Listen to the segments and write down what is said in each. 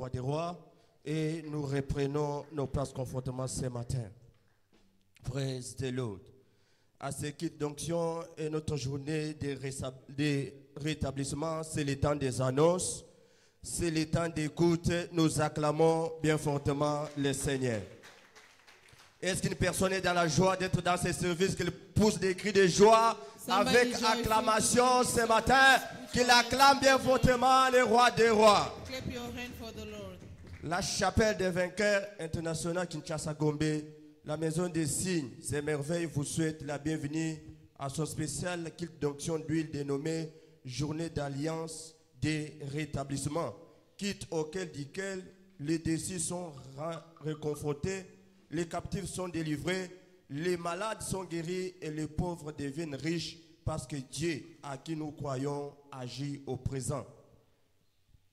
roi des rois et nous reprenons nos places confortablement ce matin. Praise the Lord. À ce kit d'onction et notre journée de rétablissement, c'est le temps des annonces, c'est le temps d'écoute. Nous acclamons bien fortement le Seigneur. Est-ce qu'une personne est dans la joie d'être dans ces services, qu'il pousse des cris de joie avec acclamation ce matin, qu'il acclame bien fortement le roi des rois? La chapelle des vainqueurs internationale Kinshasa Gombe, la maison des signes et merveilles vous souhaite la bienvenue à son spécial culte d'onction d'huile dénommé Journée d'Alliance des rétablissements, culte auquel les déçus sont réconfortés, les captifs sont délivrés, les malades sont guéris et les pauvres deviennent riches parce que Dieu, à qui nous croyons, agit au présent.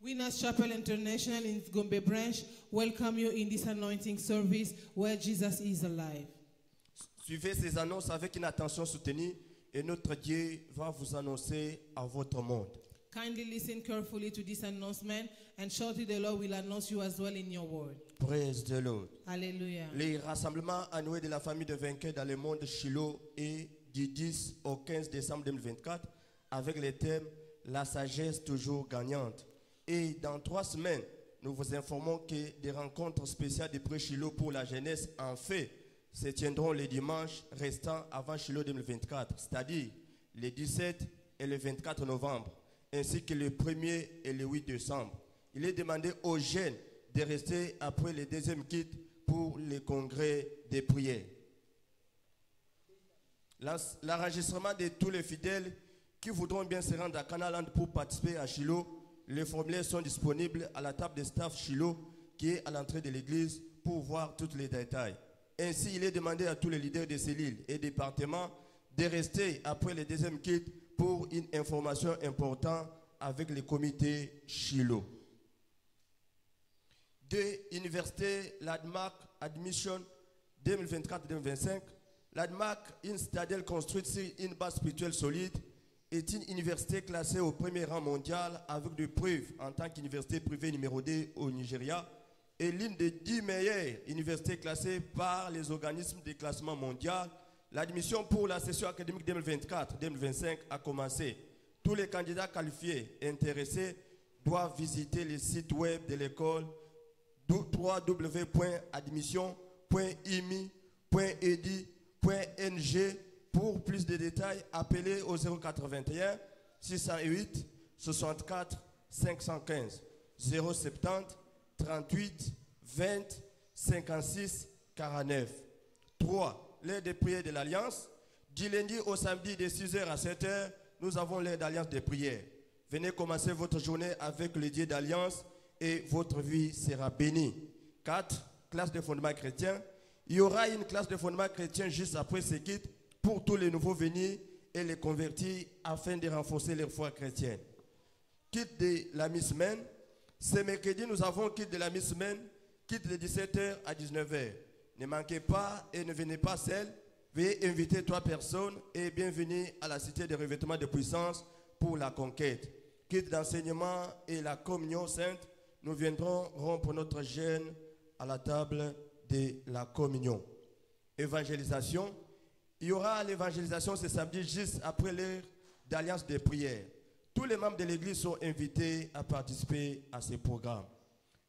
Winners Chapel International in Gombe branch welcome you in this anointing service where Jesus is alive. Suivez ces annonces avec une attention soutenue et notre Dieu va vous annoncer à votre monde. Kindly listen carefully to this announcement and shortly the Lord will announce you as well in your word. Praise the Lord. Hallelujah. Les rassemblements annuels de la famille de vainqueurs dans le monde Shiloh et du 10 au 15 décembre 2024 avec le thème La sagesse toujours gagnante. Et dans 3 semaines, nous vous informons que des rencontres spéciales de près Shiloh pour la jeunesse en fait se tiendront les dimanches restants avant Shiloh 2024, c'est-à-dire les 17 et le 24 novembre, ainsi que le 1er et le 8 décembre. Il est demandé aux jeunes de rester après le deuxième kit pour les congrès des prières. L'enregistrement de tous les fidèles qui voudront bien se rendre à Canaland pour participer à Shiloh, les formulaires sont disponibles à la table de staff Shiloh qui est à l'entrée de l'église pour voir tous les détails. Ainsi, il est demandé à tous les leaders de cellules et départements de rester après le deuxième kit pour une information importante avec le comité Shiloh. De l'université Landmark Admission 2024-2025, Landmark, une citadelle construite sur une base spirituelle solide, est une université classée au premier rang mondial avec des preuves en tant qu'université privée numéro 2 au Nigeria et l'une des 10 meilleures universités classées par les organismes de classement mondial. L'admission pour la session académique 2024-2025 a commencé. Tous les candidats qualifiés et intéressés doivent visiter le site web de l'école www.admission.imi.edu.ng. Pour plus de détails, appelez au 081 608 64 515 070 38 20 56 49. 3. L'heure de prière de l'Alliance. Du lundi au samedi de 6h à 7h, nous avons l'heure d'Alliance de prière. Venez commencer votre journée avec le Dieu d'Alliance et votre vie sera bénie. 4. Classe de fondement chrétien. Il y aura une classe de fondement chrétien juste après ce kit pour tous les nouveaux venus et les convertis afin de renforcer leur foi chrétienne. Kit de la mi-semaine. Ce mercredi, nous avons kit de la mi-semaine, kit de 17h à 19h. Ne manquez pas et ne venez pas seul. Veuillez inviter 3 personnes et bienvenue à la cité de revêtement de puissance pour la conquête. Kit d'enseignement et la communion sainte. Nous viendrons rompre notre jeûne à la table de la communion. Évangélisation. Il y aura l'évangélisation ce samedi juste après l'heure d'alliance de prière. Tous les membres de l'église sont invités à participer à ce programme.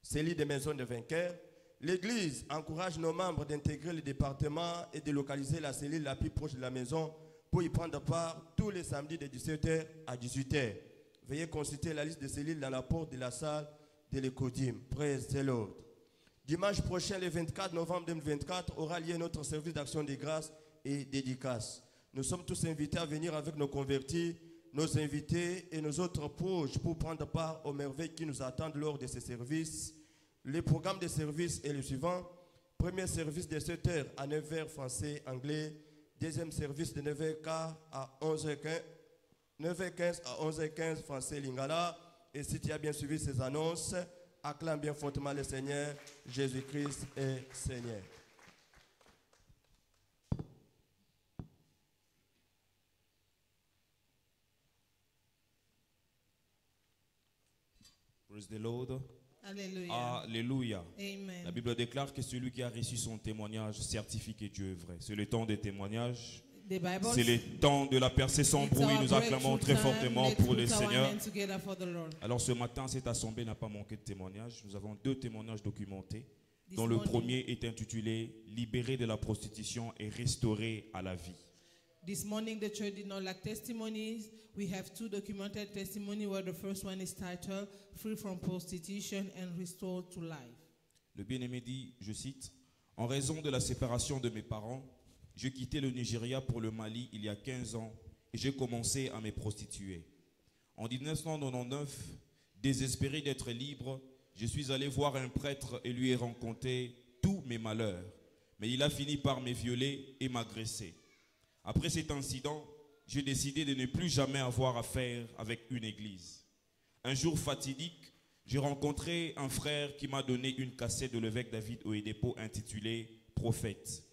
Cellule des maisons de vainqueurs. L'église encourage nos membres d'intégrer le département et de localiser la cellule la plus proche de la maison pour y prendre part tous les samedis de 17h à 18h. Veuillez consulter la liste des cellules dans la porte de la salle de l'Ecodim. Praise the Lord. Dimanche prochain, le 24 novembre 2024, aura lieu notre service d'action de grâce et dédicace. Nous sommes tous invités à venir avec nos convertis, nos invités et nos autres proches pour prendre part aux merveilles qui nous attendent lors de ces services. Le programme de service est le suivant. Premier service de 7h à 9h français-anglais. Deuxième service de 9h15 à 11h15. 9h15 à 11h15 français-lingala. Et si tu as bien suivi ces annonces, acclame bien fortement le Seigneur. Jésus-Christ est Seigneur. Praise the Lord. Hallelujah. Alléluia. Amen. La Bible déclare que celui qui a reçu son témoignage certifie que Dieu est vrai. C'est le temps des témoignages. The Bible C'est le temps de la percée sans it's bruit. our Nous acclamons très breakthrough time. fortement Let's pour put le our Seigneur. hands together for the Lord. Alors ce matin, cette assemblée n'a pas manqué de témoignages. Nous avons 2 témoignages documentés, This dont le morning- premier est intitulé « Libéré de la prostitution et restauré à la vie ». This morning, the church did not lack testimonies. We have 2 documented testimonies, where the first one is titled Free from Prostitution and Restored to Life. Le bien-aimé dit, je cite, « En raison de la séparation de mes parents, j'ai quitté le Nigeria pour le Mali il y a 15 ans et j'ai commencé à me prostituer. En 1999, désespéré d'être libre, je suis allé voir un prêtre et lui ai raconté tous mes malheurs. Mais il a fini par me violer et m'agresser. Après cet incident, j'ai décidé de ne plus jamais avoir affaire avec une église. Un jour fatidique, j'ai rencontré un frère qui m'a donné une cassette de l'évêque David Oyedepo intitulée « Prophète ».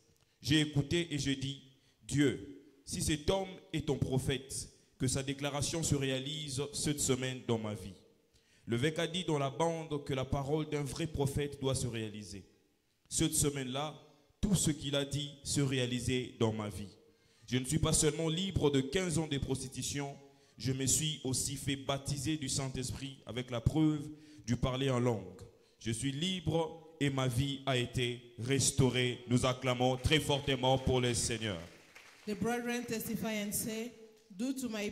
J'ai écouté et j'ai dit, Dieu, si cet homme est ton prophète, que sa déclaration se réalise cette semaine dans ma vie. L'évêque a dit dans la bande que la parole d'un vrai prophète doit se réaliser. Cette semaine-là, tout ce qu'il a dit se réalisait dans ma vie. Je ne suis pas seulement libre de 15 ans de prostitution, je me suis aussi fait baptiser du Saint-Esprit avec la preuve du parler en langue. Je suis libre et ma vie a été restaurée. Nous acclamons très fortement pour le Seigneur. The brethren testify and say, due to my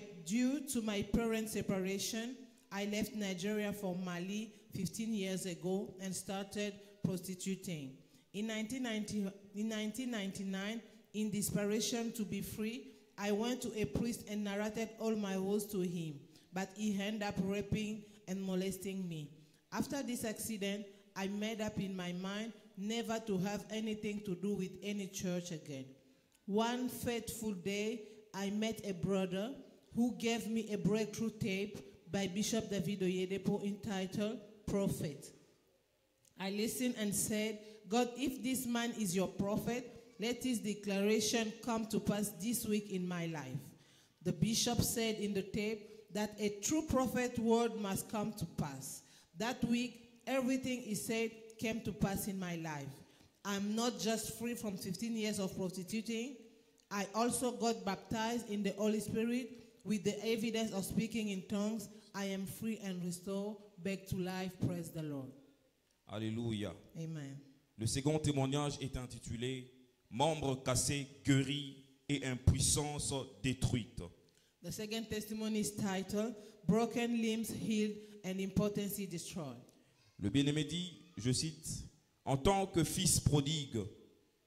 parents' separation, I left Nigeria for Mali 15 years ago and started prostituting. In 1999, in desperation to be free, I went to a priest and narrated all my woes to him, but he ended up raping and molesting me. After this accident, I made up in my mind never to have anything to do with any church again. One fateful day, I met a brother who gave me a breakthrough tape by Bishop David Oyedepo entitled Prophet. I listened and said, God, if this man is your prophet, let his declaration come to pass this week in my life. The bishop said in the tape that a true prophet word must come to pass. That week, everything he said came to pass in my life. I'm not just free from 15 years of prostituting. I also got baptized in the Holy Spirit with the evidence of speaking in tongues. I am free and restored back to life. Praise the Lord. Alléluia. Amen. Le second témoignage est intitulé « Membres cassés, guéris et impuissance détruite ». The second testimony is titled Broken Limbs Healed and Impotency Destroyed. Le bien-aimé dit, je cite, « En tant que fils prodigue,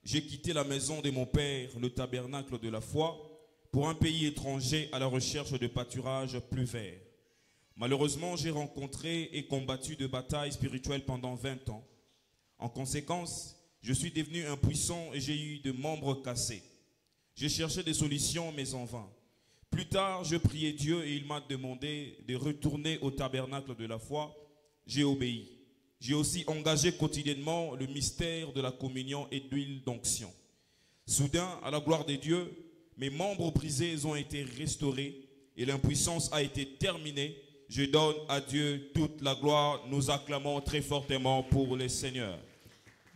j'ai quitté la maison de mon père, le tabernacle de la foi, pour un pays étranger à la recherche de pâturages plus verts. Malheureusement, j'ai rencontré et combattu de batailles spirituelles pendant 20 ans. En conséquence, je suis devenu impuissant et j'ai eu de membres cassés. J'ai cherché des solutions, mais en vain. Plus tard, je priai Dieu et il m'a demandé de retourner au tabernacle de la foi. J'ai obéi. J'ai aussi engagé quotidiennement le mystère de la communion et de l'huile d'onction. Soudain, à la gloire de Dieu, mes membres brisés ont été restaurés et l'impuissance a été terminée. Je donne à Dieu toute la gloire. Nous acclamons très fortement pour le Seigneur.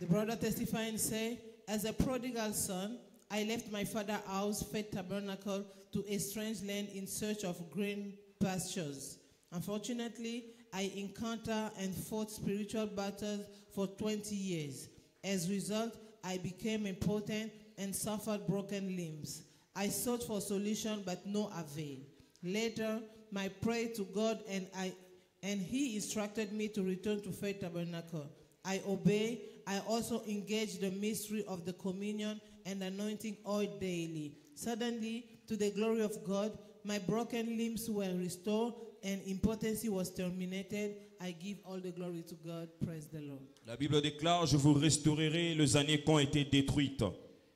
The brother testify and say, as a prodigal son, I left my father's house, Faith Tabernacle, to a strange land in search of green pastures. Unfortunately, I encountered and fought spiritual battles for 20 years. As a result, I became impotent and suffered broken limbs. I sought for solution, but no avail. Later, I prayed to God, and He instructed me to return to Faith Tabernacle. I obeyed. I also engaged the mystery of the communion and anointing oil daily. Suddenly, to the glory of God, my broken limbs were restored and impotency was terminated. I give all the glory to God. Praise the Lord. La Bible déclare, je vous restaurerai les années qui ont été détruites.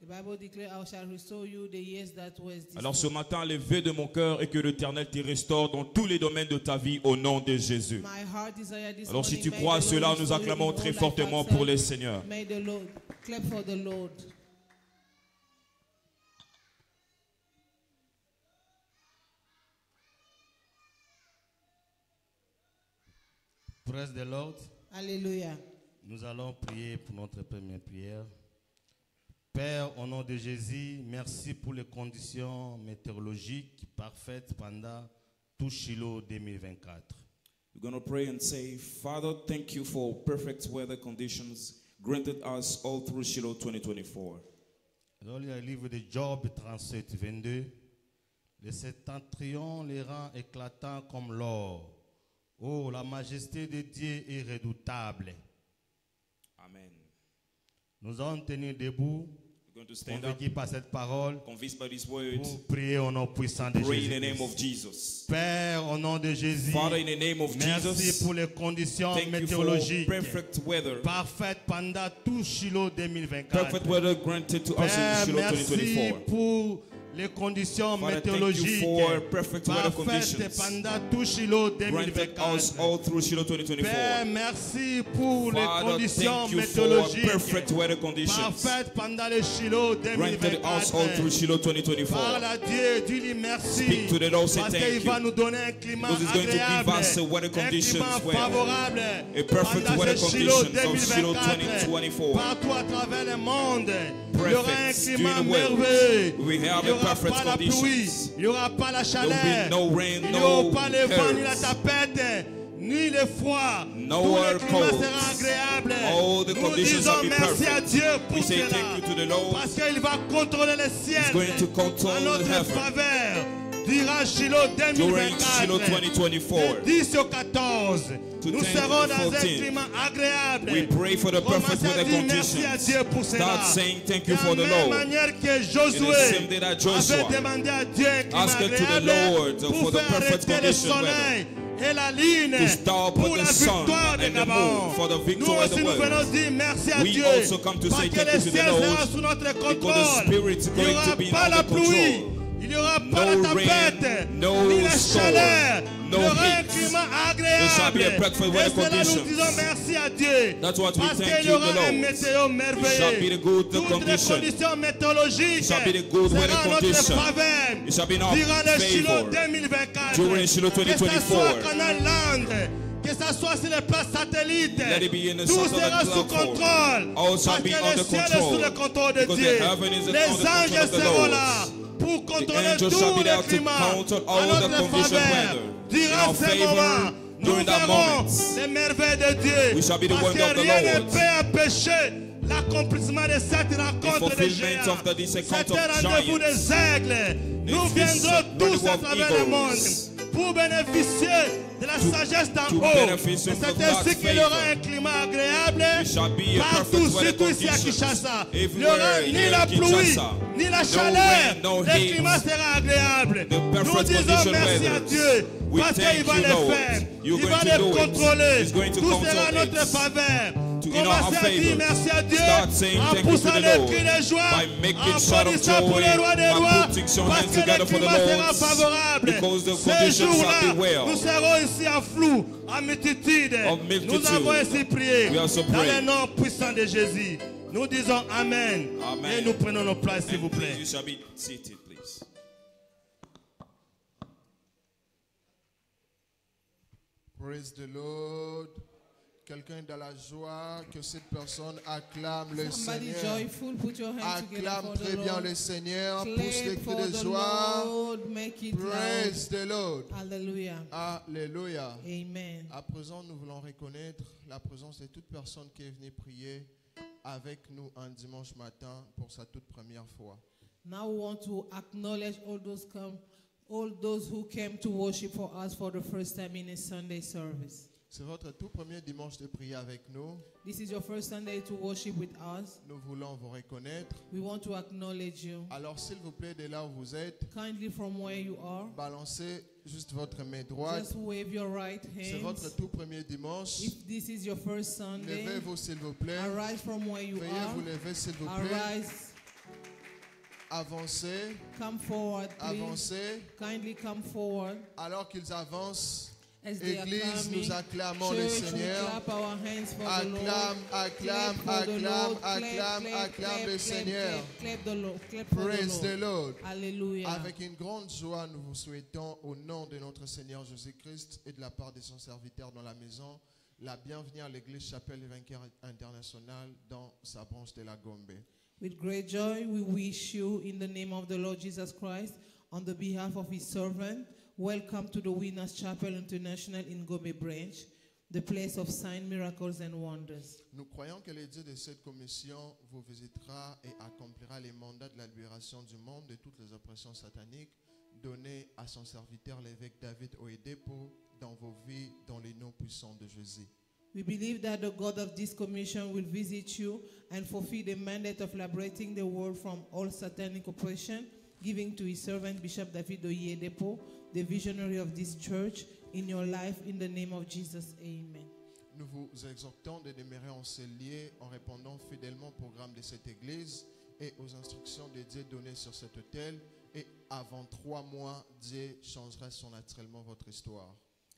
The Bible declares, I shall restore you the years that was destroyed. Alors ce matin, le vœu de mon cœur est que l'Éternel te restaure dans tous les domaines de ta vie au nom de Jésus. My heart desire this Alors si morning, tu may crois à the Lord cela, nous restore you acclamons in très all thy fortement facets. pour le Seigneur. May the Lord clap for the Lord. Praise the Lord. Hallelujah. Nous allons prier pour notre première prière. Père, au nom de Jésus, merci pour les conditions météorologiques parfaites pendant tout Shiloh 2024. We're going to pray and say, Father, thank you for perfect weather conditions granted us all through Shiloh 2024. Dans le livre de Job 37, 22, le septentrion les rend éclatants comme l'or. Oh, la majesté de Dieu est redoutable. Amen. Nous allons tenir debout, We're going to stand up, convaincus par cette parole, convinced by these words, pour prier au nom puissant de pray in the name Jésus. of Jesus. Père, au nom de Jésus, Father, in the name of merci Jesus, pour les conditions thank you for météorologiques perfect weather. parfaites pendant tout Shiloh 2024. Perfect weather granted to us in Père, Shiloh merci 2024. pour les conditions Father, thank you météorologiques for perfect weather parfaites conditions pendant tout Shiloh granted 2024. us all through Shiloh Père, 2024. merci pour les Father, conditions thank you for météorologiques perfect weather conditions parfaites pendant le Shiloh granted us all through 2024. Shiloh 2024. Parle à Dieu, dis-lui merci. Speak to the Lord, say Parce thank qu'il va you. nous donner un climat Because he's going to give agréable, us a weather un conditions climat well. favorable A perfect pendant weather ce Shiloh conditions of Shiloh 2024. 2024. Partout à travers le monde, il y aura un Perfect, climat doing well. merveilleux. We have Il n'y a aura perfect pas la pluie, conditions. il n'y aura pas la There will chaleur, be no rain, il n'y no aura pas le vent ni la hurts. tapette, ni le froid. No Tout air le climat cold. sera agréable. All the Nous conditions disons shall be merci à perfect. Dieu We pour say cela. thank you to the Lord. Parce qu'il va contrôler le ciel He's going to control à notre heaven. faveur. Durant Shiloh During Shiloh 2024, 2024. de 10 au 14, To nous 10 serons to dans un 14. climat agréable. We pray for the perfect Commencez à weather dire merci à conditions. Dieu pour cela. Start saying thank you De for the la même Lord. manière que In the Josué same day that Joshua avait demandé à Dieu un climat asked to the agréable Lord pour for the faire perfect arrêter le condition soleil et la lune to stop pour the la sun victoire de and the Gabon. moon for the Nous victory of aussi the nous world. venons dire merci à We Dieu also come to parce say que thank le you to the ciel Lord, sera sous notre because the contrôle. Spirit is Il n'y going aura to be in pas la our pluie, control. il n'y aura pas No la tempête, rain, no ni la storm, chaleur. no Il y aura un heat. climat There shall be a agréable. perfect Et weather cela nous conditions. disons merci à Dieu. That's what we Parce thank qu'il y you, aura the un Lord. météo It shall be merveilleux. the good Toutes les condition. conditions météorologiques It shall be the good weather seront à notre condition. faveur. It shall be in our Durant le Shiloh favor. 2024. During Shiloh Que ce 2024. soit Canal Land, que ce soit sur les places satellites, Let it be in the tout satellite sera sous platform. contrôle. All shall Parce be que under le ciel est control. sous le contrôle de Because Dieu. the heaven is Les under anges control of the seront Lord. là pour contrôler angels tous shall be there les to climats control à all the notre condition faveur. weather. In Durant our ces favor, moments, nous during that verrons moment, les merveilles de Dieu. we shall be the Parce wonder que of the rien ne Lord. peut empêcher l'accomplissement de cette rencontre de fulfillment géants. of this encounter Cet of rendez-vous giants. des aigles. Nous This viendrons tous rendezvous à of travers le eagles. monde pour bénéficier de la sagesse d'en to haut. benefit Et from c'est God's ainsi qu'il y aura favor. un climat agréable We shall be a partout, perfect weather surtout ici à conditions. Kinshasa. Il n'y Everywhere aura ni here la in pluie, Kinshasa. ni la No chaleur. rain, no Le heat. climat sera agréable. The Nous perfect disons condition merci à weather. Dieu We parce thank qu'il va you, le Lord. faire. You're Il going va to le do it. contrôler. He's going to Tout sera à control notre it. faveur. In our Commencez à dire favor. merci à Dieu Start saying en thank you to poussant the les Lord. cris de joie, By making en shout of applaudissant pour joy, le roi des by rois, putting your parce hands que le together for the climat sera Lord, favorable. because the Ce conditions jour-là, shall be well. nous serons ici en flou, en multitude. Of multitude. Nous avons ainsi prié We also dans pray. le nom puissant de Jésus. Nous disons Amen. Amen. Et nous prenons nos places, s'il vous And please, plaît. you shall be seated, please. Praise the Lord. Quelqu'un dans la joie, que cette personne acclame le Somebody Seigneur. joyful, put your hands together Acclame for the très bien Lord. le Seigneur. Pousse les Clap cris for de the joie. Lord, make it loud. Praise the Lord. Hallelujah. Alléluia. Amen. À présent, nous voulons reconnaître la présence de toute personne qui est venue prier avec nous un dimanche matin pour sa toute première fois. Now we want to acknowledge all those who came to worship for us for the first time in a Sunday service. C'est votre tout premier dimanche de prier avec nous. This is your first Sunday to worship with us. Nous voulons vous reconnaître. We want to acknowledge you. Alors, s'il vous plaît, de là où vous êtes, Kindly from where you are, balancez juste votre main droite. just wave your right C'est votre hand. tout premier dimanche. If this is your first Sunday, Levez-vous, s'il vous plaît. arise from where you Veuillez are. vous lever, s'il vous plaît. Arise, Avancez, come forward, please. avancez. Kindly come forward. Alors qu'ils avancent, As they are Église, coming, nous acclamons le church, we Seigneur. clap our hands for the Lord. Acclame, acclame, Clap for the acclame, Lord. acclame, Clap, acclame le clap, Seigneur. clap the Lord. Clap for Praise the the Lord. Lord. Hallelujah. Avec une grande joie, nous vous souhaitons, au nom de notre Seigneur Jésus-Christ et de la part de son serviteur dans la maison, la bienvenue à l'église Chapelle des Vainqueurs International dans sa branche de la Gombe. With great joy, we wish you, in the name of the Lord Jesus Christ, on the behalf of his servant, welcome to the Winners Chapel International in Gombe Branch, the place of signs, miracles, and wonders. Nous croyons que le Dieu de cette commission vous visitera et accomplira les mandats de la libération du monde de toutes les oppressions sataniques données à son serviteur l'évêque David Oyedepo dans vos vies, dans les noms puissants de Jésus. We believe that the God of this commission will visit you and fulfill the mandate of liberating the world from all satanic oppression, giving to his servant Bishop David Oyedepo, the visionary of this church, in your life, in the name of Jesus. Amen. Nous vous exhortons de demeurer en ce lieu en répondant fidèlement au programme de cette église et aux instructions de Dieu données sur cet autel. Et avant 3 mois, Dieu changera surnaturellement votre histoire.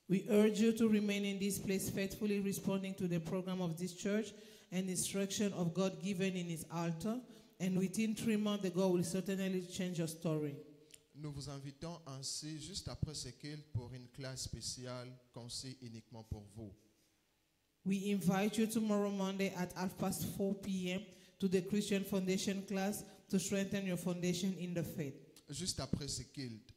We urge you to remain in this place faithfully responding to the program of this church and instruction of God given in his altar. And within 3 months, the God will certainly change your story. Nous vous invitons ainsi, juste après ce culte, pour une classe spéciale conçue uniquement pour vous. We invite you tomorrow Monday at 4:30 p.m. to the Christian Foundation class to strengthen your foundation in the faith. Juste après ce culte,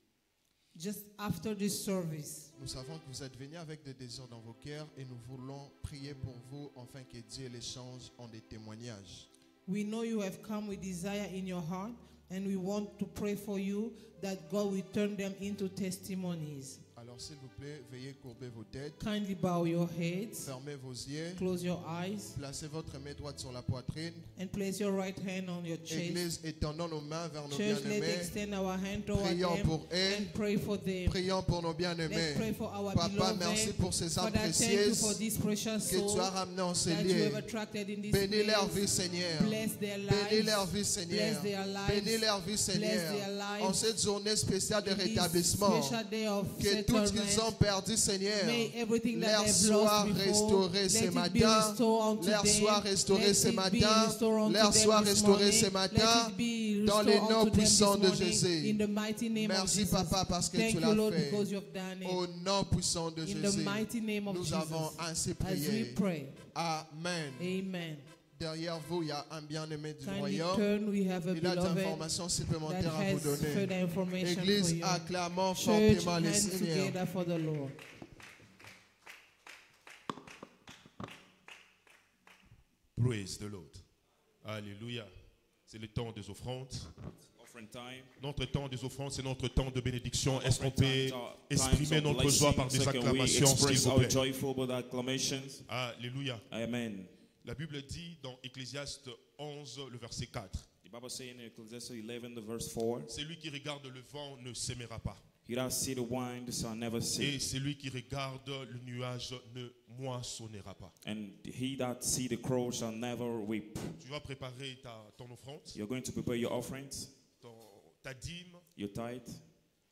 Just after this service, nous savons que vous êtes venus avec des désirs dans vos cœurs et nous voulons prier pour vous afin que Dieu les change en des témoignages. we know you have come with desire in your heart, and we want to pray for you that God will turn them into testimonies. Alors s'il vous plaît, veuillez courber vos têtes, Kindly bow your heads, fermez vos yeux, close your eyes, placez votre main droite sur la poitrine. and place your right hand on your chest. Église, étendons nos mains vers nos Church, let's bien-aimés. extend our hand toward Prions them pour eux. and pray for them. Prions pour nos Let's bien-aimés. pray for our Papa, beloved. merci pour ces âmes Father, thank you for précieuses this precious que tu soul as ramenées en ces that you have lieux. attracted in this Bénis leur place. vie, Seigneur. Bless their Bénis lives. leur vie, Seigneur. Bless their lives. Bénis leur vie, Bless Seigneur. their lives. En cette journée spéciale de In this rétablissement, special day of que tout ce qu'ils ont settlement, perdu, Seigneur, may everything that leur they've soit lost before, restauré let ce it be matin. restored unto Leur them. soit restauré Let ce it be matin. restored unto Leur them soit this restauré morning. ce matin. Let it be Dans restored les noms unto them this puissants de morning. Jésus. In the mighty name of Merci, Jesus. Papa, parce que Thank tu you, l'as Lord, fait. because you have done it. Au nom puissant de In the Jésus, mighty name of nous Jesus. avons ainsi As we prié. pray. Amen. Amen. Derrière vous, il y a un bien-aimé du Kindly royaume. turn. We have a Il a des beloved informations that supplémentaires à has vous donner. further information for Église, you. acclamons Church, fortement le hands Seigneur. together for the Lord. Praise the Lord. Alléluia. C'est le temps des offrandes. Offering time. Notre temps des offrandes, c'est notre temps de bénédiction. Est-ce qu'on Offering peut times are exprimer times of notre blessing. joie par des So can we acclamations, s'il express vous our plaît? joyful with acclamations? Alléluia. Amen. La Bible dit dans Ecclésiaste 11, le verset 4, The Bible says in Ecclesiastes 11, the verse 4, celui qui regarde le vent ne s'aimera pas. he that see the wind shall never see, Et celui qui regarde le nuage ne moissonnera pas. and he that see the crow shall never weep. Tu vas préparer ton offrande, You're going to prepare your offerings, ta dîme, your tithe,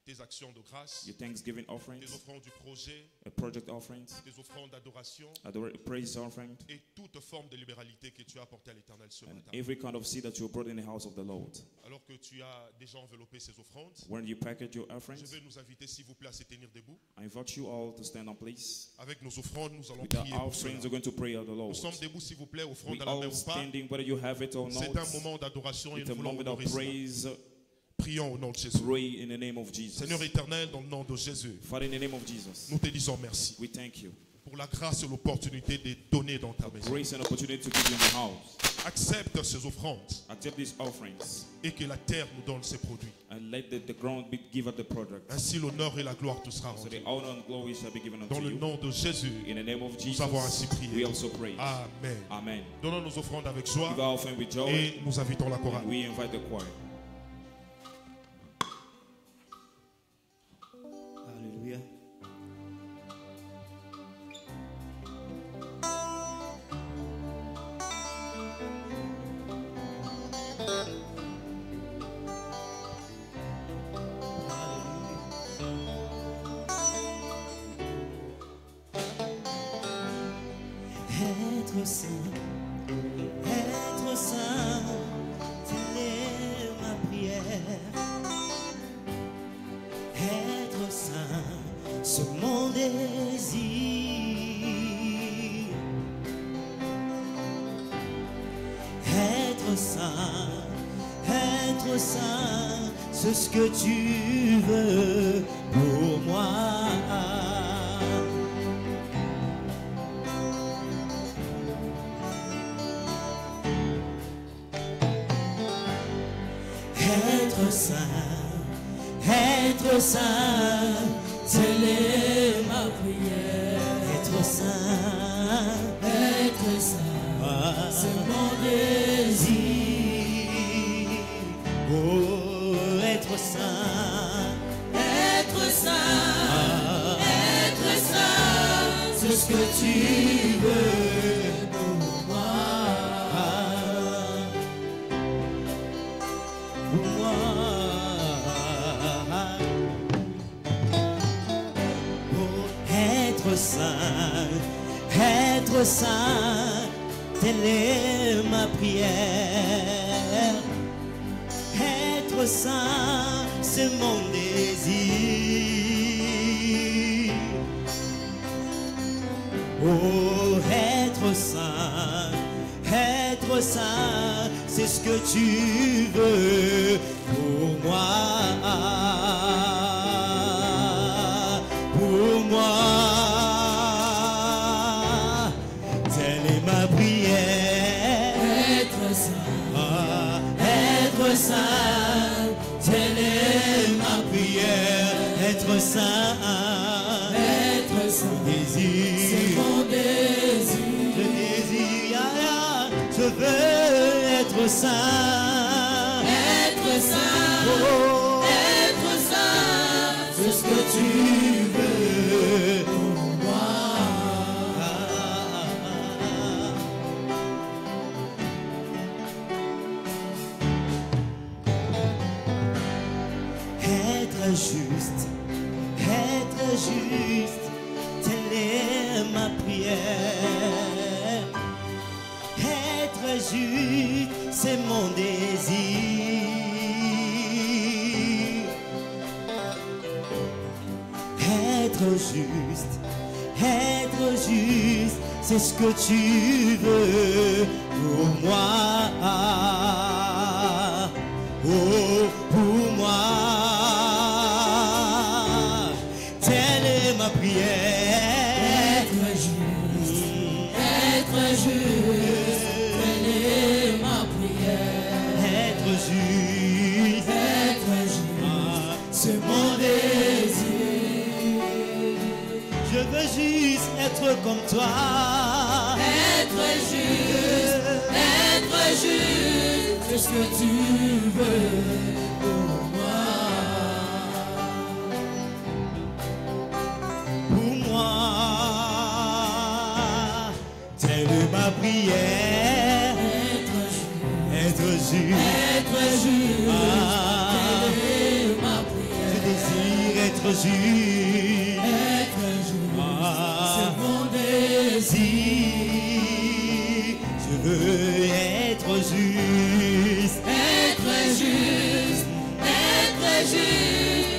tes actions de grâce, your thanksgiving tes offerings, offrandes du projet, project offerings, tes offrandes d'adoration praise offering, et toute forme de libéralité que tu as apportée à l'Éternel ce and matin. every kind of seed that you brought in the house of the Lord. Alors que tu as déjà enveloppé ces offrandes, When you package your je offerings, vais nous inviter, s'il vous plaît, à se tenir debout. I invite you all to stand on, please. Avec nos offrandes, nous allons With our prier pour cela. offerings, we're going to pray at the Lord. Nous sommes debout, s'il vous plaît, offrande We à la main all ou pas. standing, whether you have it or not. C'est un moment d'adoration et It's nous a voulons moment of honorer cela. praise. Prions au nom de Jésus. Pray in the name of Jesus. Seigneur éternel, dans le nom de Jésus, Father, in the name of Jesus, nous te disons merci we thank you. pour la grâce et l'opportunité de donner dans ta maison. Grace and opportunity to give you in the house. Accepte ces offrandes Accept these offerings et que la terre nous donne ses produits. and let the ground be give us the product. Ainsi l'honneur et la gloire te sera So rendue. the honor and glory shall be given Dans unto le you. nom de Jésus, In the name of Jesus, avons ainsi prié. we also pray. Amen. Amen. Donnons nos offrandes avec joie Give our offering with joy, et nous invitons la chorale. and we invite the choir. Hallelujah. Être saint, tel est ma saint, c'est ce que tu veux pour moi. Être saint, telle est ma prière. Être saint, c'est mon désir. Oh, être saint, c'est ce que tu veux pour moi. Pour moi. Être saint, telle est ma prière. Être saint, c'est mon désir. Oh, être saint, c'est ce que tu veux pour moi. Pour moi. Telle est ma prière. Être saint, désir, c'est mon désir. Je désire, je veux être saint. Oh, être saint, c'est ce que tu veux pour moi. Être juste, telle est ma prière. Être juste, c'est mon désir. Être juste, c'est ce que tu veux pour moi. Oh, pour moi. Ma prière, être juste, telle est ma prière. Être juste, c'est mon désir. Je veux juste être comme toi. Être juste, c'est ce que tu veux pour moi. Ma prière, être juste, ma prière. Je désire être juste, c'est mon désir. Je veux être juste,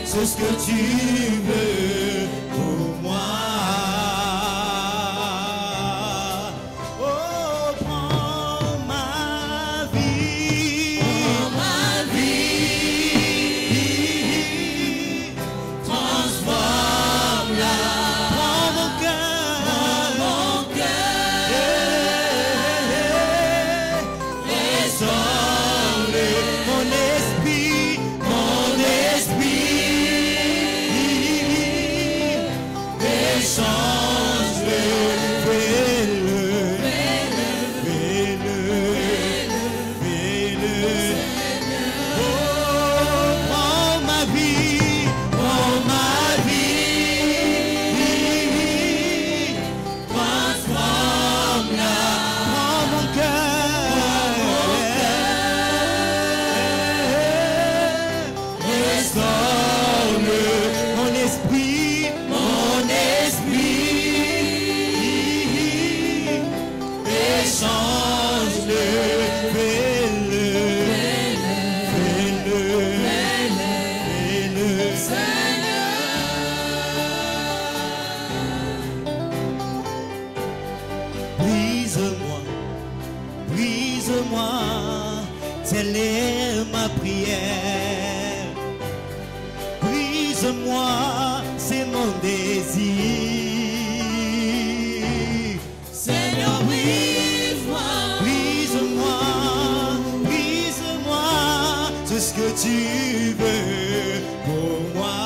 c'est ce que tu veux pour moi. Brise-moi, telle est ma prière. Brise-moi, c'est mon désir. Seigneur, brise-moi. Brise-moi, brise-moi, c'est ce que tu veux pour moi.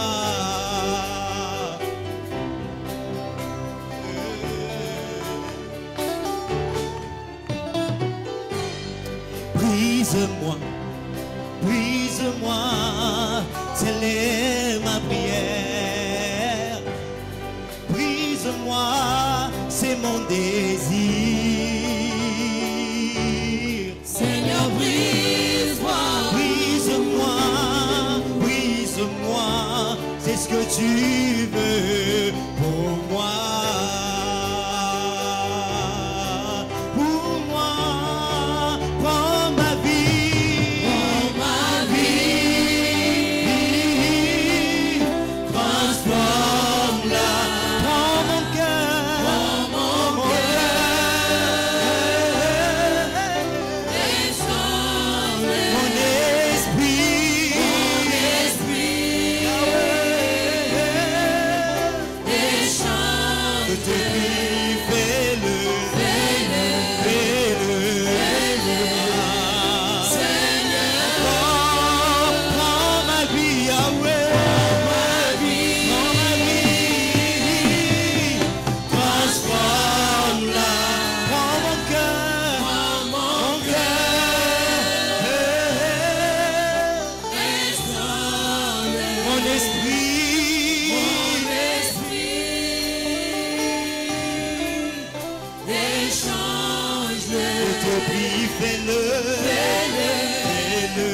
Brise-moi, brise-moi, telle est ma prière. Brise-moi, c'est mon désir. Seigneur, brise-moi. Brise-moi, brise-moi, c'est ce que tu veux pour moi. Pour moi, prends ma vie. Prends ma vie. Transforme-la. Prends mon cœur. Prends mon cœur. Et change-le. Mon esprit. Mon esprit. Et change-le. Je te prie, fais-le. Fais-le. Fais-le. Seigneur, Prends ma vie, Yahweh. ma vie. Prends ma vie. Transforme-la. Prends mon cœur. Prends mon Mon cœur. Et change-le. Mon esprit. Mon esprit. Et change-le. Je te prie, fais-le. Fais-le. Fais-le.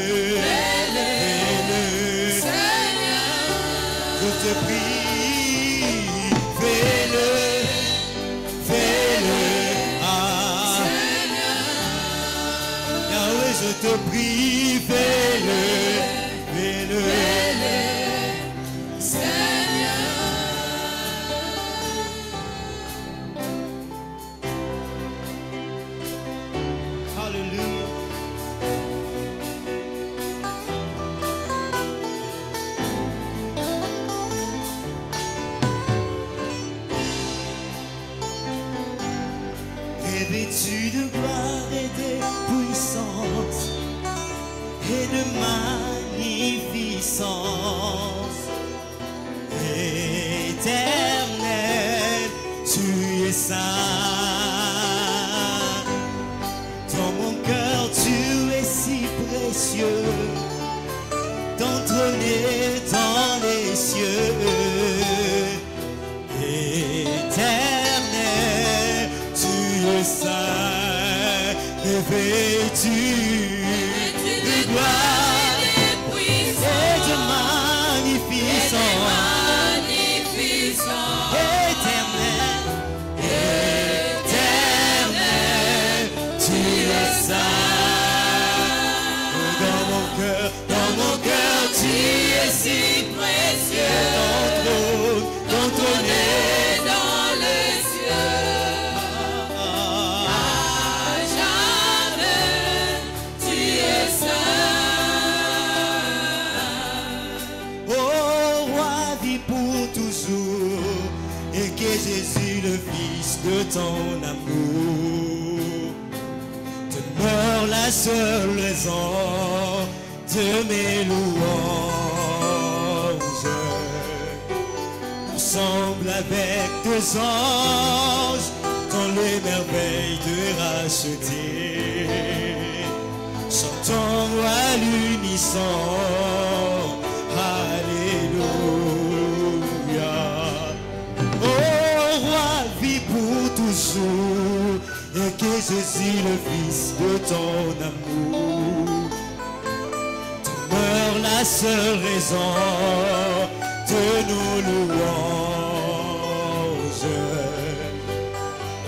Fais-le. Seigneur, Je te prie, fais-le, fais-le, ah, Yahweh, je te prie, fais-le, fais-le, Hallelujah. Revêtu de gloire et de puissance et de magnificence, éternel, tu es saint. Dans mon cœur, tu es si précieux, d'entrer dans les cieux. Éternel, tu es saint, revêtu de gloire et de magnificence. Éternel, éternel, tu es saint. Dans mon cœur, tu es si précieux. Ton trône est dans les cieux, à jamais, tu es saint. Ô roi, vis pour toujours, et que Jésus, le Fils de ton amour, demeure la seule raison de mes louanges. Ensemble avec deux anges, dans les merveilles de racheter, chantons à l'unisson, Alléluia. Ô roi, vis pour toujours, et que Jésus, le Fils de ton amour, demeure la seule raison de nos louanges.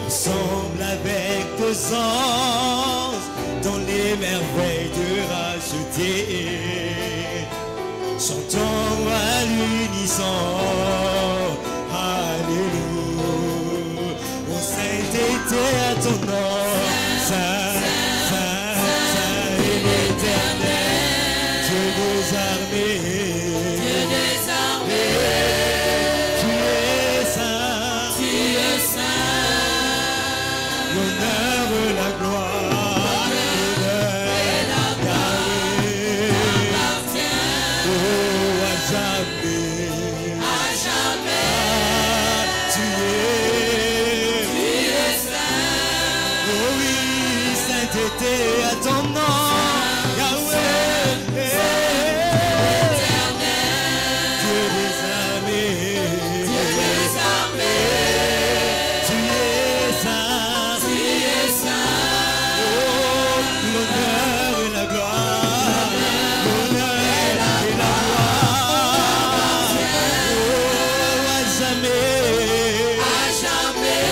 Ensemble avec deux anges, dans les merveilles de racheter, chantons à l'unisson, Alléluia. Ô sainteté à ton nom, Saint, Saint, Saint, il était ton nom, Yahweh. Dieu des armées, Dieu des armées, tu es saint. tu es saint. Oh, l'honneur et la gloire, l'honneur et la gloire, oh, à jamais. À jamais,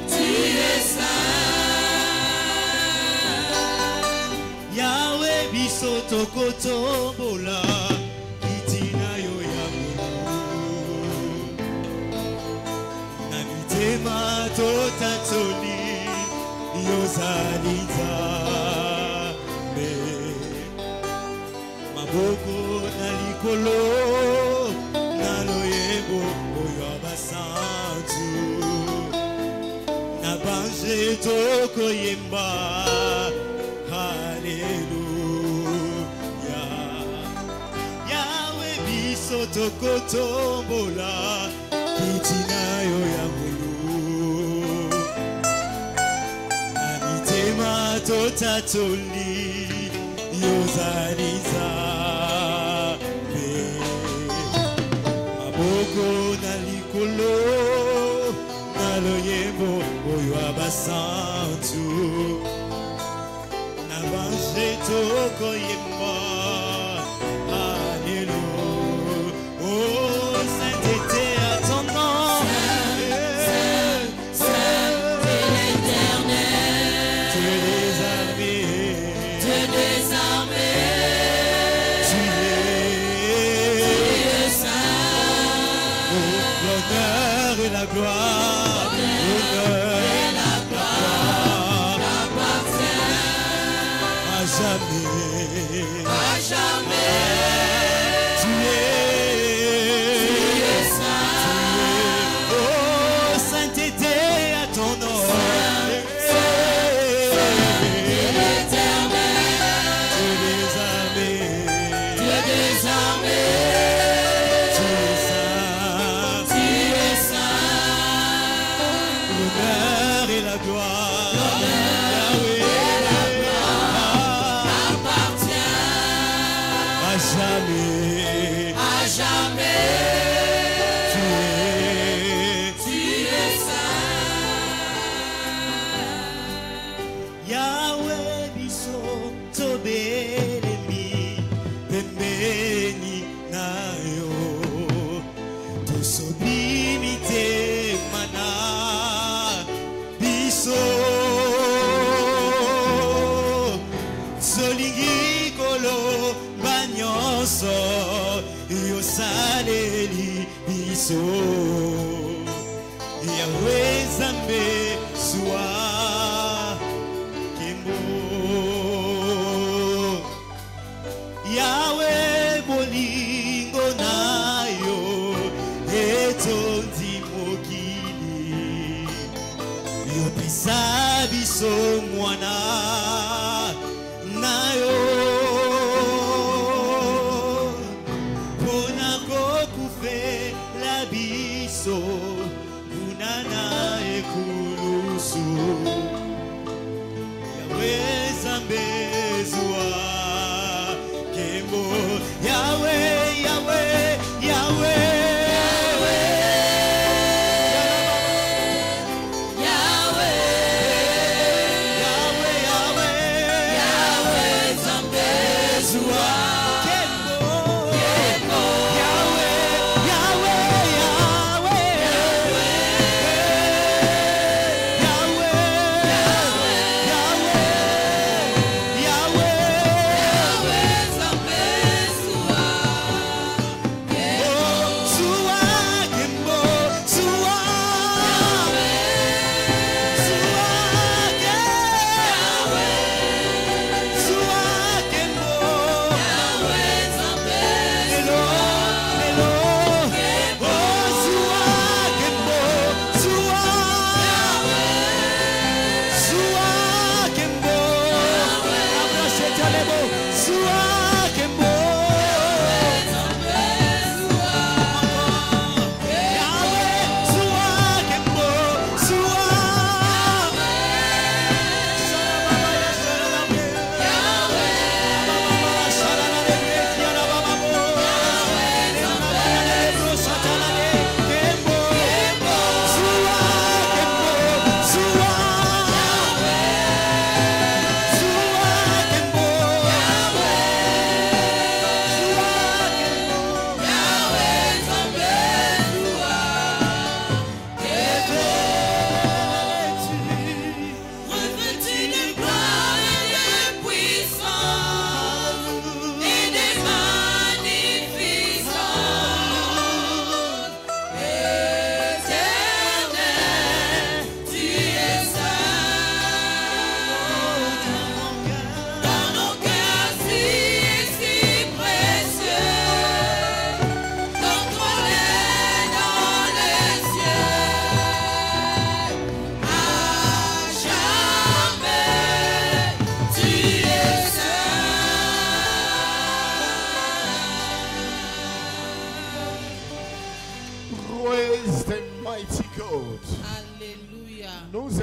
tu es saint. Yahweh biso tokotombola kitina yo ya mulu na mitema totatoli yozali nzambe maboko na likolo na loyebo oyo ya basantu na banze tokoyemba haleluya Yahweh biso tokotombola kitina yo ya mulu na mitema totatoli yozali nzambe maboko na likolo na loyembo oyo ya basantu na banze tokoyemba alléluia. Oh, sainteté à ton nom, Saint est l'Éternel, Dieu des armées, Dieu des armées, tu tu es es saint. l'honneur et la gloire, l'honneur et la gloire Appartient à jamais. à jamais, Tu tu es es saint. oh, sainteté à ton nom. L'Éternel, Dieu des armées, Dieu des armées, tu es saint. tu es saint. L'honneur et la gloire, Yahweh, Appartient à jamais. à jamais, Tu es tu es saint. Yahweh biso tobelemi pembeni na yo tosobimi te mana biso solingi koloba nyonso yosaleli biso Yahweh Nzambe zwa Kimbo Yahweh bolingo na yo etondi mokili yopesa biso mwana na yo mpona kokufela biso kuna na ekulusu Yahweh Nzambe zwa Kimbo Yahweh Yahweh Yahweh Yahweh, Yahweh Yahweh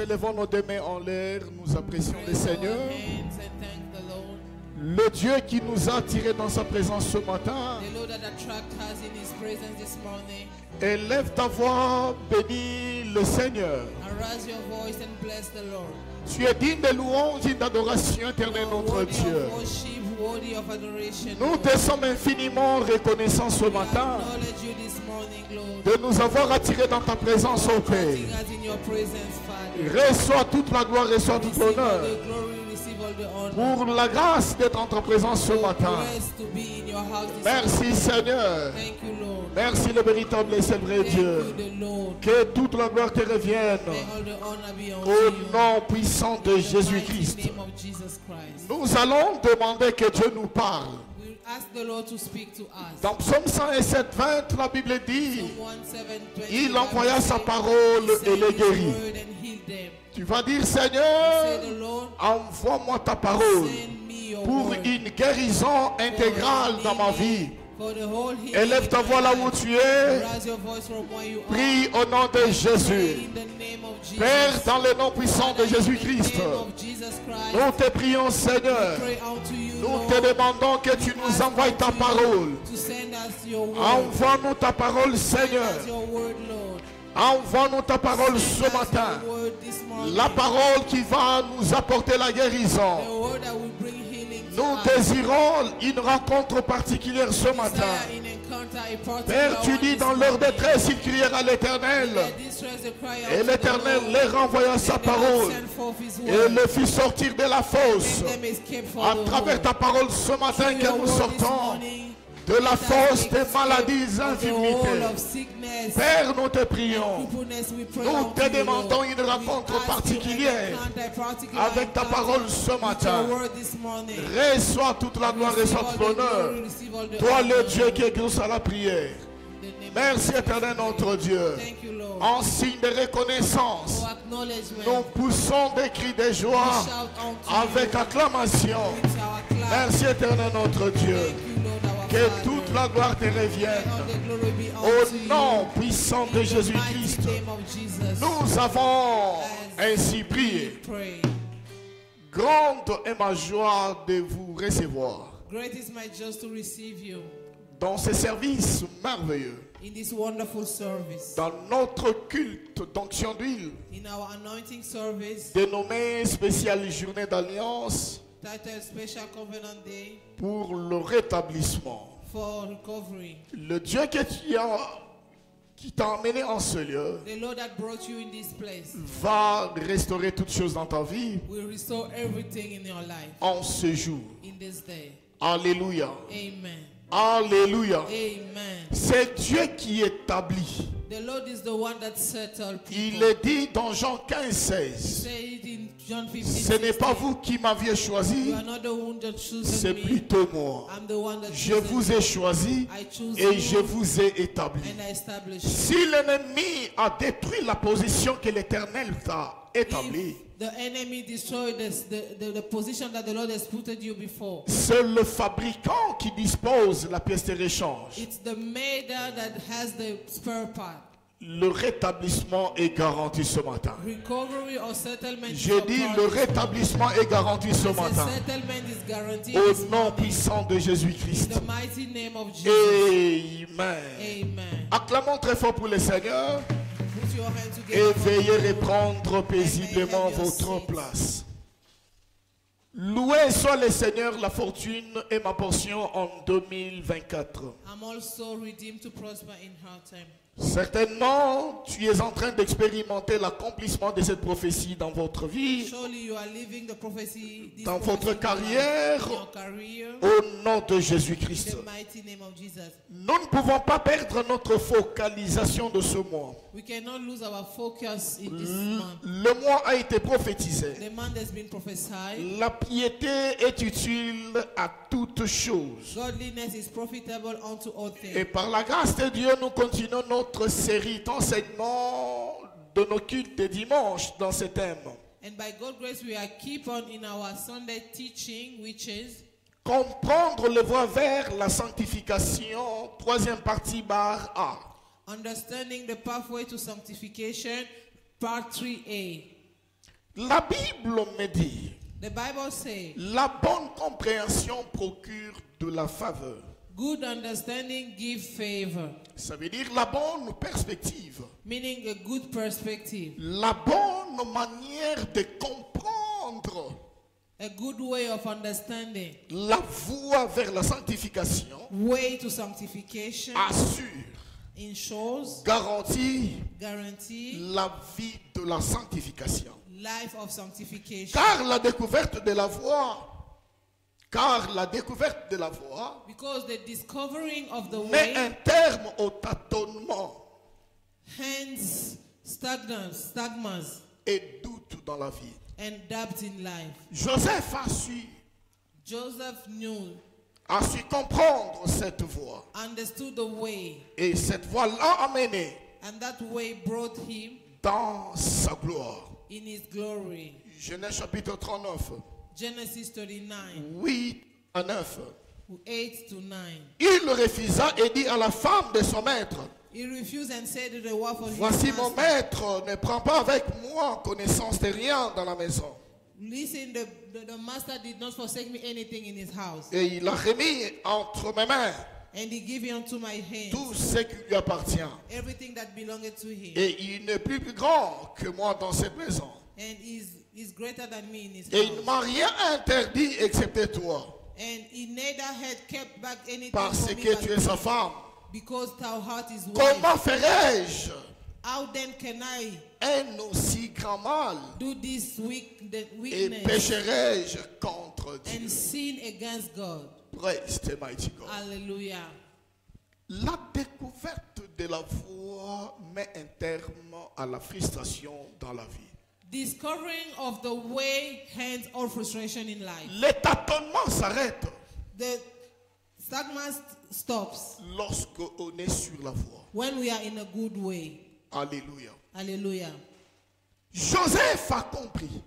élevons nos deux mains en l'air, nous apprécions le Raise our Seigneur, hands and thank the Lord. le Dieu qui nous a attirés dans sa présence ce matin. The Lord that attract us in His presence this morning. Élève ta voix, bénis le Seigneur. Arouse your voice and bless the Lord. Tu es digne de louange et d'adoration, éternel notre Worthy Dieu. of worship, worthy of adoration. Nous Lord. te sommes infiniment reconnaissants ce We matin acknowledge you this morning, Lord. de nous avoir attirés dans ta présence, ô Père. Putting us in your presence, Father. Reçois toute la gloire, reçois tout Receive all l'honneur the glory, receive all the honor. pour la grâce d'être en ta présence ce matin. Blessed to be in your house this Merci morning. Seigneur. Thank you, Lord. Merci le véritable et seul vrai Thank Dieu. you, the Lord. Que toute la gloire te revienne May all the honor be unto au you. nom puissant de In the mighty Jésus-Christ. name of Jesus Christ. Nous allons demander que Dieu nous parle. We ask the Lord to speak to us. Dans Psaume 107, 20, la Bible dit, Psalm 107:20, il the envoya Bible sa says, parole He sent et les His guérit. word and healed them. Tu vas dire, Say Seigneur, the Lord, envoie-moi ta parole send me your pour word une guérison intégrale dans ma vie. for the whole healing. Élève ta voix là où tu es. Raise your voice from where you are. Prie au nom de Jésus. In the name of Jesus. Père, dans le nom puissant de Jésus-Christ, In the name of Jesus Christ. nous te prions, Seigneur. Pray unto you, Nous Lord, te demandons que tu nous envoies ta parole. to send us your word. Envoie-nous ta parole, Send Seigneur. us your word, Lord. Envoie-nous ta parole ce Send us matin. your word this morning. La parole qui va nous apporter la guérison. The word that will bring healing to Nous us. désirons une rencontre particulière ce matin. Desire in encounter a particular Père, tu one dis this dans leur morning. détresse, ils crièrent à l'Éternel. Their distress, they cry out Et to the l'Éternel Lord. les renvoya sa And the Lord parole sent forth His et word. les fit sortir de la fosse. Let them escape for À the travers Lord. ta parole ce matin Through que your nous word this sortons morning, de la let us fosse des escape maladies, of the whole infirmités. of sickness. Père, nous te prions. Crippleness, we pray Nous unto te you, demandons Lord. une rencontre We ask you particulière an encounter, particular avec ta encounter parole ce with matin. your word this morning. Reçois toute la gloire, Receive reçois all tout the l'honneur. glory, receive all the Toi, le honor. Dieu qui exauce à la prière. In the name of Merci, Jesus. éternel notre Dieu. Thank you, Lord. En signe de reconnaissance, For acknowledgement, nous poussons des cris de we joie shout unto avec you acclamation. with our clap. Merci, éternel notre Dieu. Thank you, Lord, our Que Father. toute la gloire te May revienne. all the glory be Au unto you. nom puissant de In the Jésus-Christ, mighty name of Jesus, nous avons ainsi prié. pray. Grande est ma joie de vous recevoir Great is my joy to receive you dans ces services merveilleux, in this wonderful service, dans notre culte d'onction d'huile, in our anointing service, dénommé spéciale journée d'alliance titled Special Covenant Day pour le rétablissement. for Recovery. Le Dieu qui t'a emmené en ce lieu The Lord that brought you in this place va restaurer toutes choses dans ta vie will restore everything in your life en ce jour. in this day. Alléluia. Amen. Alléluia. Amen. C'est Dieu qui établit. The Lord is the one that settled Il people. est dit dans Jean 15, 16. Say it in John 15. Ce n'est pas 16. vous qui m'aviez choisi, You are not the one that chosen c'est me. plutôt moi. I'm the one that Je chosen vous ai choisi I choose et you je vous ai établi. and I established you. Si l'ennemi a détruit la position que l'Éternel t'a établie, If the enemy destroyed the position that the Lord has put you before, c'est le fabricant qui dispose la pièce de réchange. it's the maker that has the spare part. Le rétablissement est garanti ce matin. Recovery or settlement is J'ai your dit part. le rétablissement est garanti ce The matin. settlement is guaranteed Au this nom morning. puissant de In Jésus-Christ. the mighty name of Jesus. Amen. Amen. Acclamons très fort pour le Seigneur Put your hands et together. for veuillez the Lord. reprendre paisiblement votre place. Loué soit le Seigneur, la fortune est ma portion en 2024. I'm also redeemed to prosper in her time. Certainement, tu es en train d'expérimenter l'accomplissement de cette prophétie dans votre vie, Surely you are living the prophecy, this dans prophecy votre in your carrière, life, in your career, au nom de in Jésus-Christ. the mighty name of Jesus. Nous ne pouvons pas perdre notre focalisation de ce mois. We cannot lose our focus in this month. Le mois a été prophétisé. The month has been prophesied. La piété est utile à toutes choses. Godliness is profitable unto all Et things. par la grâce de Dieu, nous continuons notre série d'enseignements de nos cultes de dimanche dans ce thème. And by God's grace, we are keep on in our Sunday teaching, which is Comprendre le voie vers la sanctification, troisième partie, barre A. Understanding the Pathway to Sanctification, Part 3A. La Bible me dit, The Bible says, la bonne compréhension procure de la faveur. good understanding give favor, Ça veut dire la bonne perspective, meaning a good perspective, la bonne manière de comprendre a good way of understanding, la voie vers la sanctification, way to sanctification, assure, ensures, guarantee la vie de la sanctification. life of sanctification. Car la découverte de la voie, Because the discovering of the met un way terme au tâtonnement hence stagnas et doute dans la vie. and doubt in life. Joseph Joseph a su comprendre cette voie. understood the way, Et cette voie l'a amené and that way brought him dans sa gloire. in his glory. Genèse chapitre 39, Genesis 39, 8 à 9. 8 to 9. Il refusa et dit à la femme de son maître, He refused and said to the wife of his voici mon master, maître, ne prends pas avec moi connaissance de rien dans la maison. listen, the master did not forsake me anything in his house, Et il a remis entre mes mains and he gave it unto my hands, tout ce qui lui appartient. everything that belonged to him, Et il n'est plus grand que moi dans cette maison. and is greater than me in his Et il ne house. m'a rien interdit excepté toi, And he neither had kept back anything parce from me que but tu es sa femme. because thou art his wife. Comment ferais-je How then can I un aussi grand mal do this et weakness pécherais-je contre Dieu? and sin against God? Praise the mighty God. Hallelujah. La découverte de la voie met un terme à la frustration dans la vie. Discovering of the way ends all frustration in life. Le tâtonnement s'arrête The stagnant stops lorsque on est sur la voie. when we are in a good way. Alléluia. Hallelujah. Joseph a compris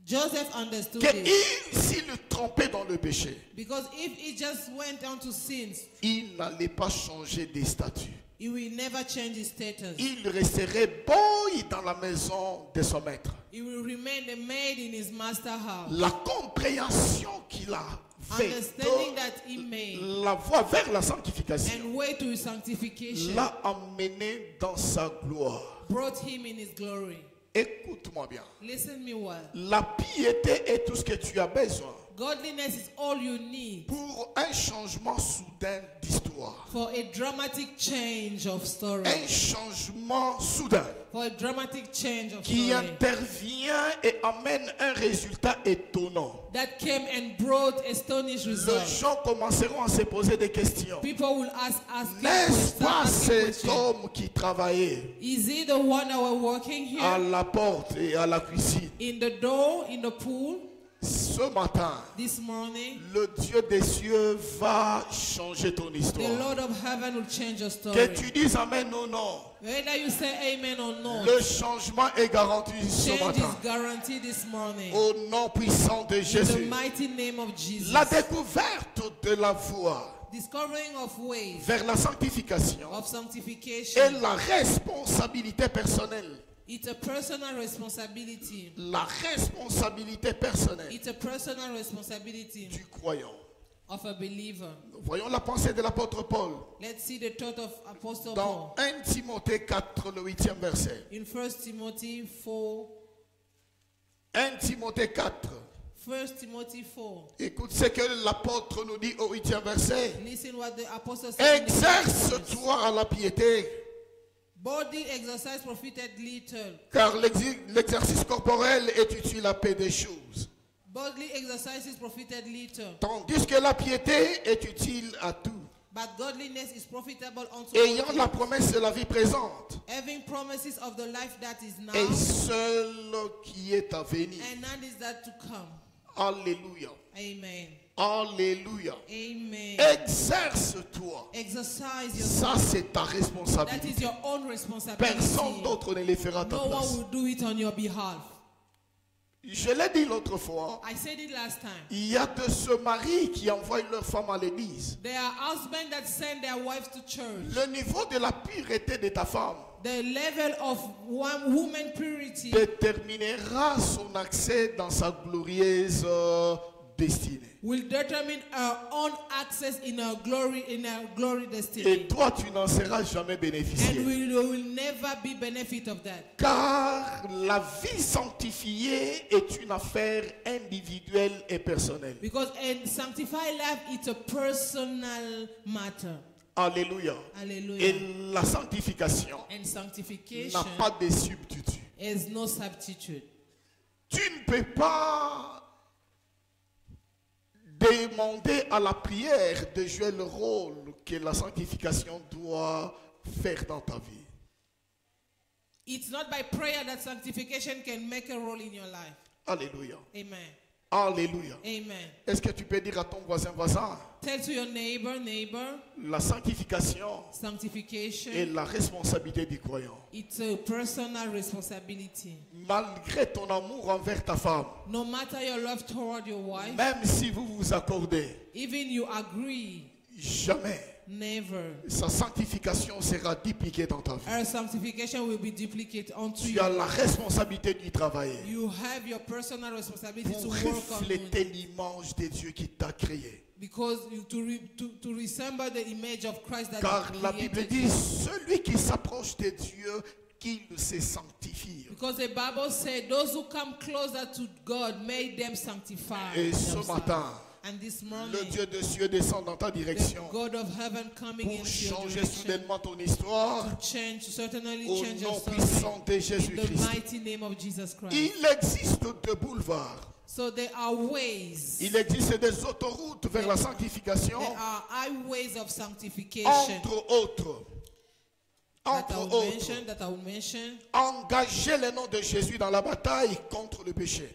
Joseph understood que it, s'il trompait dans le péché, because if he just went on to sins, il n'allait pas changer de statut. he will never change his status. Il resterait boy dans la maison de son maître. He will remain a maid in his master's house. La compréhension qu'il a fait Understanding that he made de la voie vers la sanctification and way to his sanctification l'a amené dans sa gloire. brought him in his glory. Écoute-moi bien. Listen me well. La piété est tout ce que tu as besoin Godliness is all you need pour un changement soudain d'histoire. for a dramatic change of story. Un changement soudain For a dramatic change of qui story intervient et amène un résultat étonnant. that came and brought astonished Les results. gens commenceront à se poser des questions. People will ask N'est-ce pas cet questions. homme qui travaillait Is he the one that were working à here la porte et à la cuisine? in the door, in the pool Ce matin, this morning? le Dieu des cieux va changer ton The histoire. Lord of heaven will change your story. Que tu dises Amen ou non, Whether you say amen or not, le changement est garanti ce change is matin. guaranteed this morning. Au nom puissant de In the Jésus. mighty name of Jesus. La découverte de la voie Discovering of ways vers la sanctification of est sanctification. la responsabilité personnelle. It's a personal responsibility. La responsabilité personnelle It's a personal responsibility du croyant. of a believer. Voyons la pensée de l'apôtre Paul Let's see the thought of Apostle dans Paul 1 Timothée 4, le 8e verset. in 1 Timothy 4. 1 Timothée 4. 1 Timothy 4. Écoute ce que l'apôtre nous dit au 8e verset. Listen what the apostle said. in the verse. Exerce-toi à la piété, Body exercise profited little. car l'exercice corporel est utile à peu des choses, Bodily exercises profited little. tandis que la piété est utile à tout, But godliness is profitable unto ayant all la things, promesse de la vie présente having promises of the life that is now, et celle qui est à venir. and none is that to come. Alléluia. Amen. Alléluia. Amen. Exerce-toi. Exercise your Ça, c'est ta That is responsabilité. your own responsibility. Personne d'autre ne le fera à ta No one place. will do it on your behalf. Je l'ai dit l'autre fois, I said it last time. il y a de ce mari qui envoie leur femme à l'église. There are husbands that send their wives to church. Le niveau de la pureté de ta femme The level of one woman purity déterminera son accès dans sa glorieuse destinée. will determine our own access in our glory Et destiny. toi, tu n'en seras jamais And bénéficié. we will never be benefit of that. Car la vie sanctifiée est une affaire individuelle et personnelle. Because in sanctified life, it's a personal matter. Alléluia. Hallelujah. Et la sanctification And sanctification n'a pas de substitut. is no substitute. Tu ne peux pas demander à la prière de jouer le rôle que la sanctification doit faire dans ta vie. It's not by prayer that sanctification can make a role in your life. Alléluia. Amen. Alléluia. Amen. Est-ce que tu peux dire à ton voisin, Tell to your neighbor, la sanctification est sanctification, la responsabilité du croyant. it's a personal responsibility. Malgré ton amour envers ta femme, No matter your love toward your wife, même si vous vous accordez, even you agree, jamais never. sa sanctification sera dupliquée dans ta vie. Our sanctification will be duplicated onto Tu you. as la responsabilité d'y travailler You have your personal responsibility to pour work on refléter it. l'image de Dieu qui t'a créé. Because to resemble the image of Christ that Car la created Bible dit, you. celui qui s'approche de Dieu, qu'il se sanctifie. Because the Bible said, those who come closer to God, may them sanctify Et ce themselves. matin, And this morning, le Dieu des cieux descend dans ta the direction God of heaven coming pour into your changer direction soudainement ton histoire to change, certainly au change your nom story puissant de in the Jésus-Christ. mighty name of Jesus Christ. Il existe des boulevards. So there are ways. Il existe des autoroutes vers la sanctification, There are highways of sanctification entre autres. that I Entre will autres, mention. engager le nom de Jésus dans la bataille contre le péché.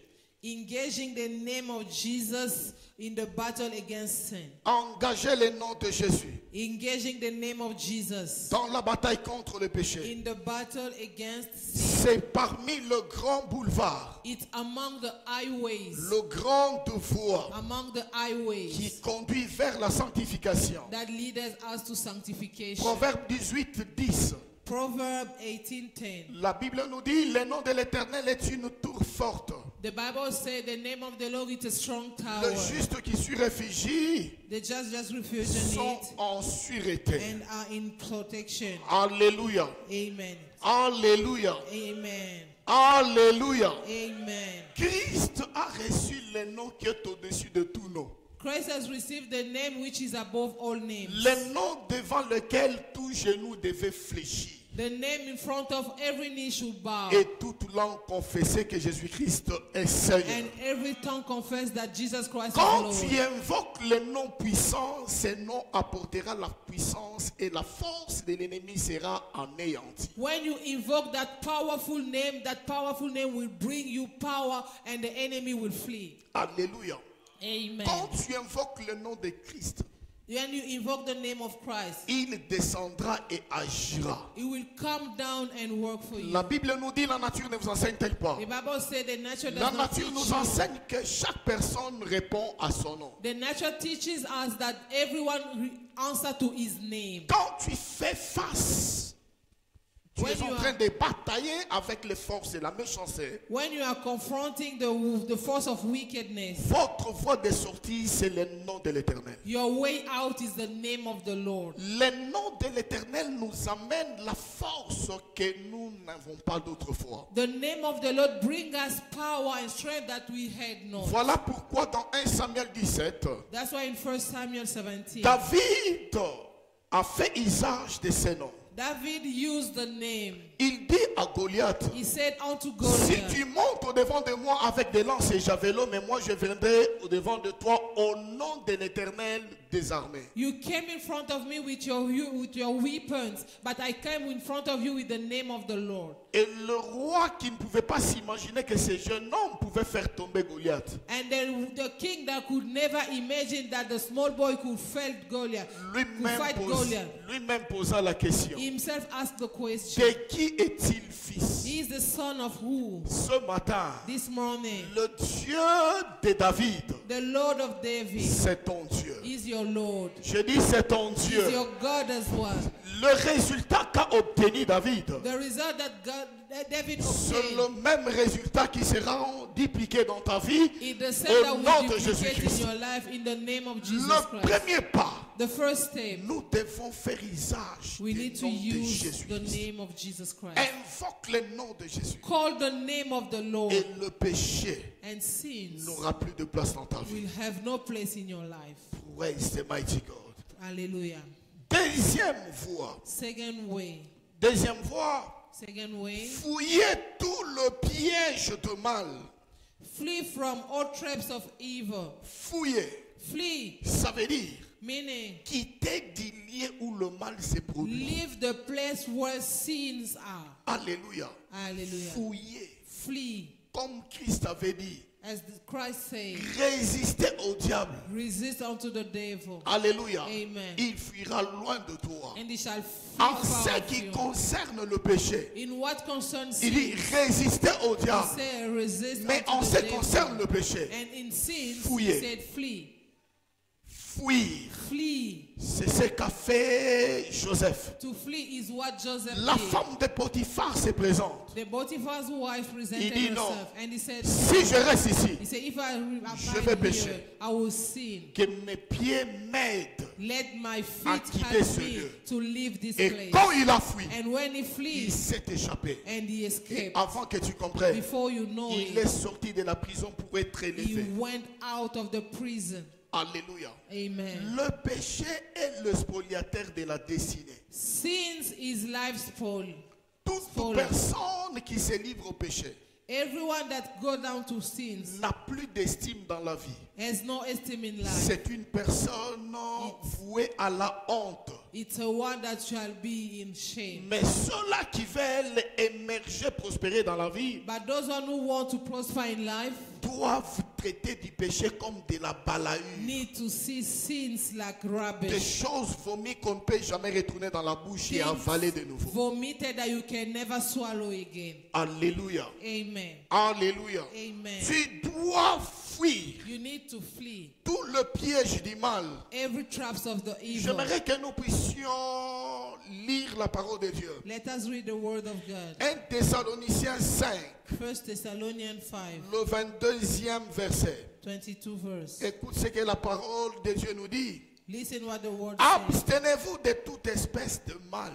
Engaging the name of Jesus in the battle against sin. Engager le nom de Jésus Engaging the name of Jesus dans la bataille contre le péché. in the battle against sin. C'est parmi le grand boulevard, It's among the highways, le grand voie among the qui highways conduit vers la sanctification. that leads us to sanctification. Proverbe 18:10. Proverb 18:10. La Bible nous dit, le nom de l'Éternel est une tour forte. The Bible says the name of the Lord is a strong Le tower. juste qui s'y réfugie The just refuge sont in it en sûreté. and are in protection. Alléluia. Amen. Alléluia. Amen. Alléluia. Amen. Christ a reçu le nom qui est au-dessus de tout nom. Christ has received the name which is above all names. Le nom devant lequel tout genou devait fléchir. The name in front of every knee should bow. Et toute langue confessait que Jésus-Christ est Seigneur. And every tongue confess that Jesus Christ Quand is tu Lord. invoques le nom puissant, ce nom apportera la puissance et la force de l'ennemi sera anéantie. When you invoke that powerful name will bring you power and the enemy will flee. Alléluia. Amen. Quand tu invoques le nom de Christ, When you invoke the name of Christ, il descendra et agira. it will come down and work for you. La Bible nous dit, la nature ne vous enseigne-t-elle pas? The Bible says the nature La does not nature teach nous you. enseigne que chaque personne répond à son nom. The nature teaches us that everyone answer to his name. Quand tu fais face, tu When es en you train are- de batailler avec les forces et la méchanceté. When you are confronting the force of wickedness, Votre voie de sortie, c'est le nom de l'Éternel. your way out is the name of the Lord. Le nom de l'Éternel nous amène la force que nous n'avons pas d'autrefois. The name of the Lord brings us power and strength that we had not. Voilà pourquoi dans 1 Samuel 17, That's why in 1 Samuel 17, David a fait usage de ce nom. David used the name. Il dit à Goliath, He said unto si Goliath, tu montes au devant de moi avec des lances et javelots, mais moi je viendrai au devant de toi au nom de l'Éternel des armées. you came in front of me with your weapons, but I came in front of you with the name of the Lord. Et le roi qui ne pouvait pas s'imaginer que ce jeune homme pouvait faire tomber Goliath, And then the king that could never imagine that the small boy could fight Goliath, lui-même posa posa la question. himself asked the question, De qui qui est-il fils? He is the son of who? Ce matin, This morning, le Dieu de David, the Lord of David c'est ton Dieu. is your Lord. Je dis c'est ton Is Dieu. your God as well. Le résultat qu'a obtenu David, The result that David c'est obtained le même résultat qui sera dupliqué dans ta vie is the same au that nom will de duplicate in Jésus-Christ. your life in the name of Jesus Le Christ. premier pas, The first step, nous devons faire usage we du need to nom de use the Jésus-Christ. name of Jesus Christ. Invoque le nom de Jésus. Call the name of the Lord, Et le péché and sins n'aura plus de place dans ta vie. will have no place in your life. Praise the mighty God. Hallelujah. Deuxième voie. Second way. Deuxième voie. Second way. Fouillez tout le piège de mal. Flee from all traps of evil. Fouillez. Flee, Ça veut dire meaning quitter du lieu où le mal se produit. leave the place where sins are. Alléluia. Hallelujah. Fouillez. Flee, Comme Christ avait dit. as Christ said, Résistez au diable. resist unto the devil, Alléluia. Amen. Il fuira loin de toi. and he shall flee En far ce of qui you. concerne le péché, In what concerns il dit sin, résistez au he diable. said, resist Mais en unto ce the qui devil. concerne le péché, And in sins, Fouillez. he said, flee. fuir, Flee. c'est ce qu'a fait Joseph. To flee is what Joseph La did. femme de Potiphar se présente. The Potiphar's wife presented Il dit non. herself, and he said, Si je reste ici, he said, if I Je vais abide pécher. here, I will sin. que mes pieds m'aident. Let my À feet quitter help ce me lieu. to leave this Et place. quand il a fui, And when he il flees, s'est échappé. and he Et escaped, avant que tu comprennes, before you know il it, est sorti de la prison pour être he élevé. went out of the prison. Alléluia. Amen. Le péché est le spoliateur de la destinée. Sins is life's spoil. Toute Spoiler. personne qui se livre au péché Everyone that go down to sins n'a plus d'estime dans la vie. has no esteem in life. C'est une personne vouée à la honte. It's a one that shall be in shame. Mais ceux-là qui veulent émerger, prospérer dans la vie, But those one who want to prosper in life doivent traiter du péché comme de la balahure. need to see sins like Des rubbish, choses vomies qu'on ne peut jamais retourner dans la bouche et Things avaler de nouveau. vomited that you can never swallow again. Alléluia. Amen. Alléluia. Amen. Tu dois fuir You need to flee tout le piège du mal. every traps of the evil. J'aimerais que nous puissions lire la parole de Dieu. Let us read the word of God. 1 Thessaloniciens 5, 1 Thessalonians 5, le 22e verset. 22 verse. Écoute ce que la parole de Dieu nous dit. Listen what the word says. Abstenez-vous de toute espèce de mal.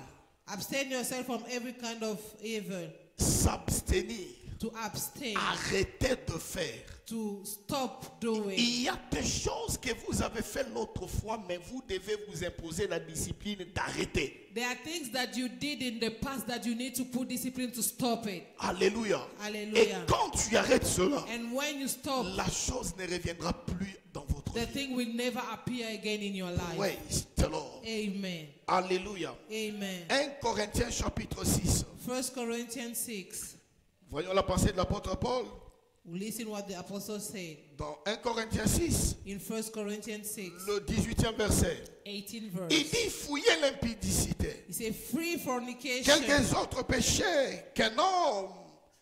Abstain yourself from every kind of evil. S'abstenir. To abstain. Arrêtez de faire. To stop doing. Il y a des choses que vous avez fait l'autre fois, mais vous devez vous imposer la discipline d'arrêter. There are things that you did in the past that you need to put discipline to stop it. Alléluia. Et Hallelujah. quand tu arrêtes cela, And when you stop, la chose ne reviendra plus dans votre the vie. thing will never appear again in your life. Praise the Lord. Amen. Alléluia. Amen. 1 Corinthiens chapitre 6. 1 Corinthians 6. Voyons la pensée de l'apôtre Paul. Listen what the apostle said Dans 1 Corinthiens 6, in 1 Corinthians 6, le 18e verset. 18 Il verse. dit fouillez l'impudicité. He said, free fornication. Quelques autres péchés qu'un homme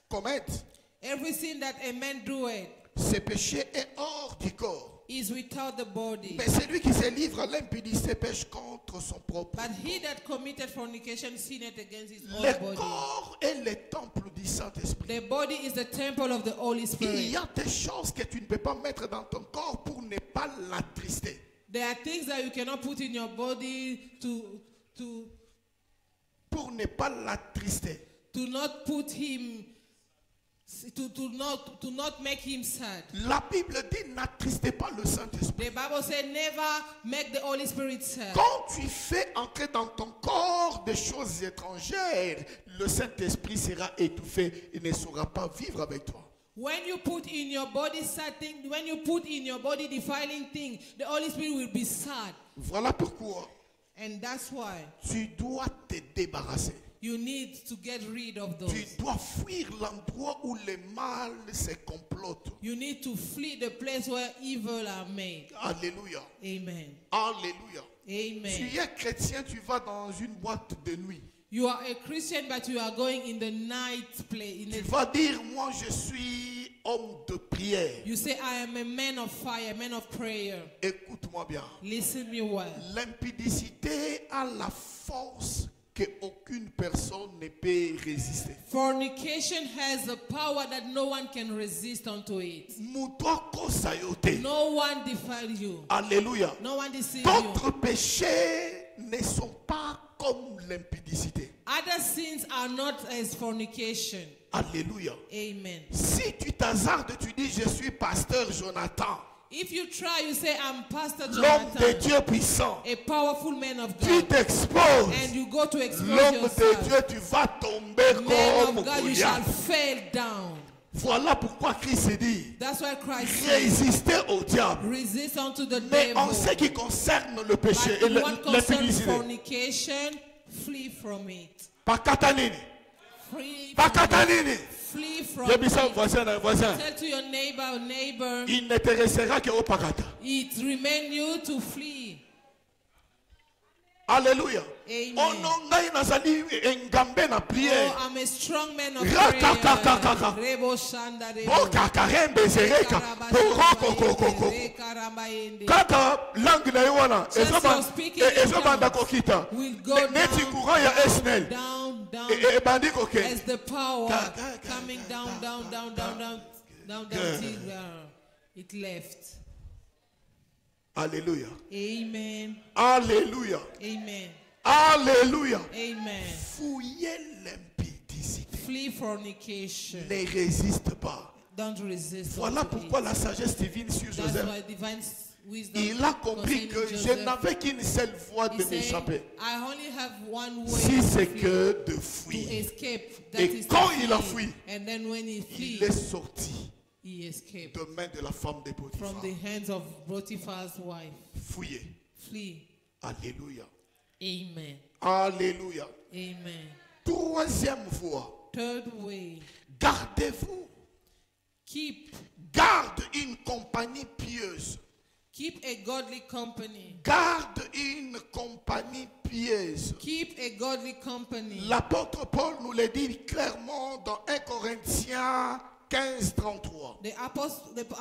commette. Every sin that a man doeth Ce péché est hors du corps. is without the body. Mais celui qui se livre à l'impudicité pêche contre son propre But he corps. that committed fornication sinned against his own Le body. corps est le temple du Saint-Esprit. The body is the temple of the Holy Il Spirit. y a des choses que tu ne peux pas mettre dans ton corps pour ne pas l'attrister. There are things that you cannot put in your body Pour ne pas l'attrister. to not put him to not make him sad. La Bible dit n'attristez pas le Saint-Esprit. The Bible said never make the Holy Spirit sad. Quand tu fais entrer dans ton corps des choses étrangères, le Saint-Esprit sera étouffé et ne saura pas vivre avec toi. When you put in your body sad thing, when you put in your body defiling thing, the Holy Spirit will be sad. Voilà pourquoi And that's why tu dois te débarrasser. you need to get rid of Tu those. dois fuir l'endroit où le mal se complote. You need to flee the place where evil are made. Alléluia. Amen. Alléluia. Tu Amen. es chrétien, tu vas dans une boîte de nuit. You are a Christian, but you are going in the night place. Tu vas dire, moi je suis homme de prière. You say, I am a man of fire, a man of prayer. Écoute-moi bien. Listen me well. L'impudicité a la force qu'aucune personne ne peut résister. Fornication has a power that no one can resist unto it. Mutoko sayote. No one defile you. Alléluia. No one deceive D'autres you. péchés ne sont pas comme l'impudicité. Other sins are not as fornication. Alléluia. Amen. Si tu t'hasardes, tu dis je suis pasteur Jonathan, If you try, you say, I'm Pastor l'homme de Jonathan, Dieu puissant. a powerful man of Tu God. t'exposes. And you go to expose L'homme de yourself. Dieu, tu vas tomber Man comme of God, you shall Goliath. fall down. Voilà pourquoi Christ dit, That's why Christ said, résistez au diable. resist unto the Mais en devil. ce qui concerne le péché But et in what concerns l'impudicité, fornication, flee from it. Pakatanini, Flee from it. Pakatanini. Flee from J'ai dit ça au it. voisin. Tell to your neighbor, Il ne te restera qu'au pakata. it remain you to flee. Alléluia. Amen. Oh non, ngai nazali engambe na prière. Oh, I'm a strong man of Rakakakakaka. prayer. Rebo shanda rebo. Boka karembe zereka. Kokokokokoko. Kaka langue na yo wana ezobanda kokita. Will go Neti courant ya Esnel. down, Ebandi koke. as the power Ka- coming down till it left. Alléluia. Amen. Alléluia. Amen. Alléluia. Amen. Fouillez l'impudicité. Flee fornication. Ne résiste pas. Don't resist. Voilà unto pourquoi it. la sagesse divine sur That's Joseph. why divine wisdom. Il a compris concerning que je Joseph, n'avais qu'une seule voie he de said, m'échapper. I only have one way Si to c'est flee, que de to fuir. escape. That Et is to quand il a flee. fui, And then when he il flee, est sorti he escaped de main de la femme de Potiphar. from the hands of Potiphar's wife. Fuyez. Flee. Alléluia. Amen. Alléluia. Amen. Troisième voie. Third way, Gardez-vous. Garde une compagnie pieuse. keep a godly company. Garde une compagnie pieuse. Keep a godly company. L'apôtre Paul nous le dit clairement dans 1 Corinthiens 15, 33. The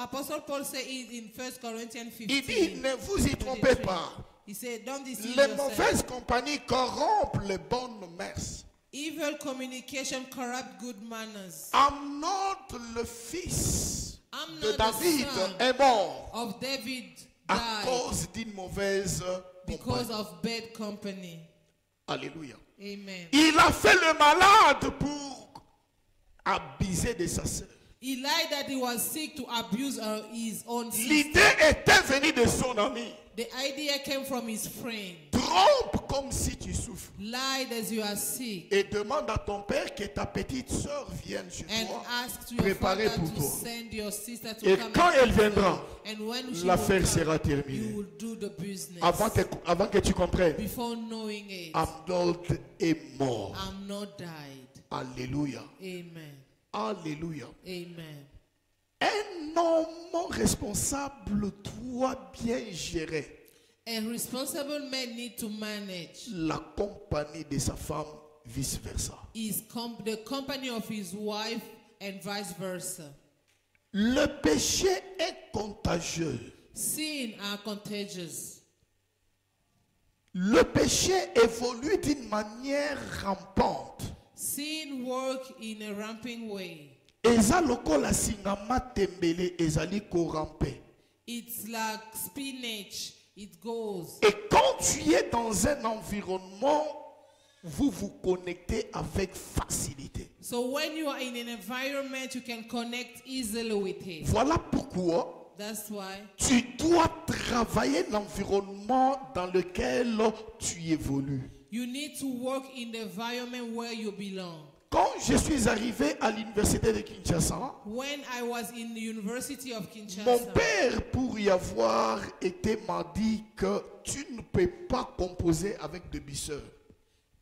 apostle Paul said it in 1 Corinthians 15. Il dit, ne vous y trompez pas. He said, don't deceive Les yourself. mauvaises compagnies corrompent les bonnes mœurs. Evil communication corrupt good manners. Amnon, le fils Amnon, de the David, son est mort of David à died cause d'une mauvaise because compagnie. of bad company. Alléluia. Amen. Il a fait le malade pour abuser de sa sœur. He lied that he was sick to abuse his own sister. L'idée était venue de son ami. The idea came from his friend. Trompe comme si tu souffres. Lied as you are sick. Et demande à ton père que ta petite sœur vienne chez And toi. ask to your Préparé father pour to toi. send your sister to Et come quand and elle pray. viendra, And when she l'affaire will sera come, terminée. you will do the business. Avant que tu comprennes, Before knowing it, Amnon est mort. I'm not died. Alléluia. Amen. Alléluia. Amen. Un homme responsable doit bien gérer A responsible man need to manage la compagnie de sa femme, vice versa. the company of his wife and vice versa. Le péché est contagieux. Sin are contagious. Le péché évolue d'une manière rampante. Sin work in a ramping way. Eza lokola singama tembele ezali korampe. It's like spinach. It goes. Et quand tu es dans un environnement, vous vous connectez avec facilité. So when you are in an environment, you can connect easily with it. Voilà pourquoi That's why tu dois travailler l'environnement dans lequel tu évolues. you need to work in the environment where you belong. Quand je suis arrivé à l'université de Kinshasa, When I was in the University of mon Kinshasa, père, pour y avoir été, m'a dit que tu ne peux pas composer avec des bisseurs.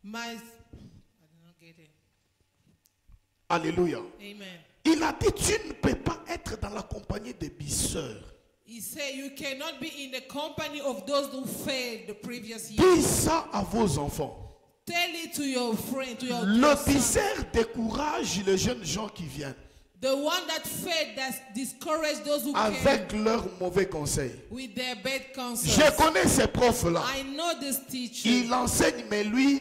I did not get it. Alléluia. Amen. Il a dit, tu ne peux pas être dans la compagnie des bisseurs. He said you cannot be in the company of those who failed the previous year. Dis ça à vos enfants. Tell it to your friend, to your Le dear son. bizarre décourage les jeunes gens qui viennent The one that faith that discourage those who avec came leurs mauvais conseils. with their bad counsel. Je connais ces profs-là. I know this teacher. Il enseigne, mais lui,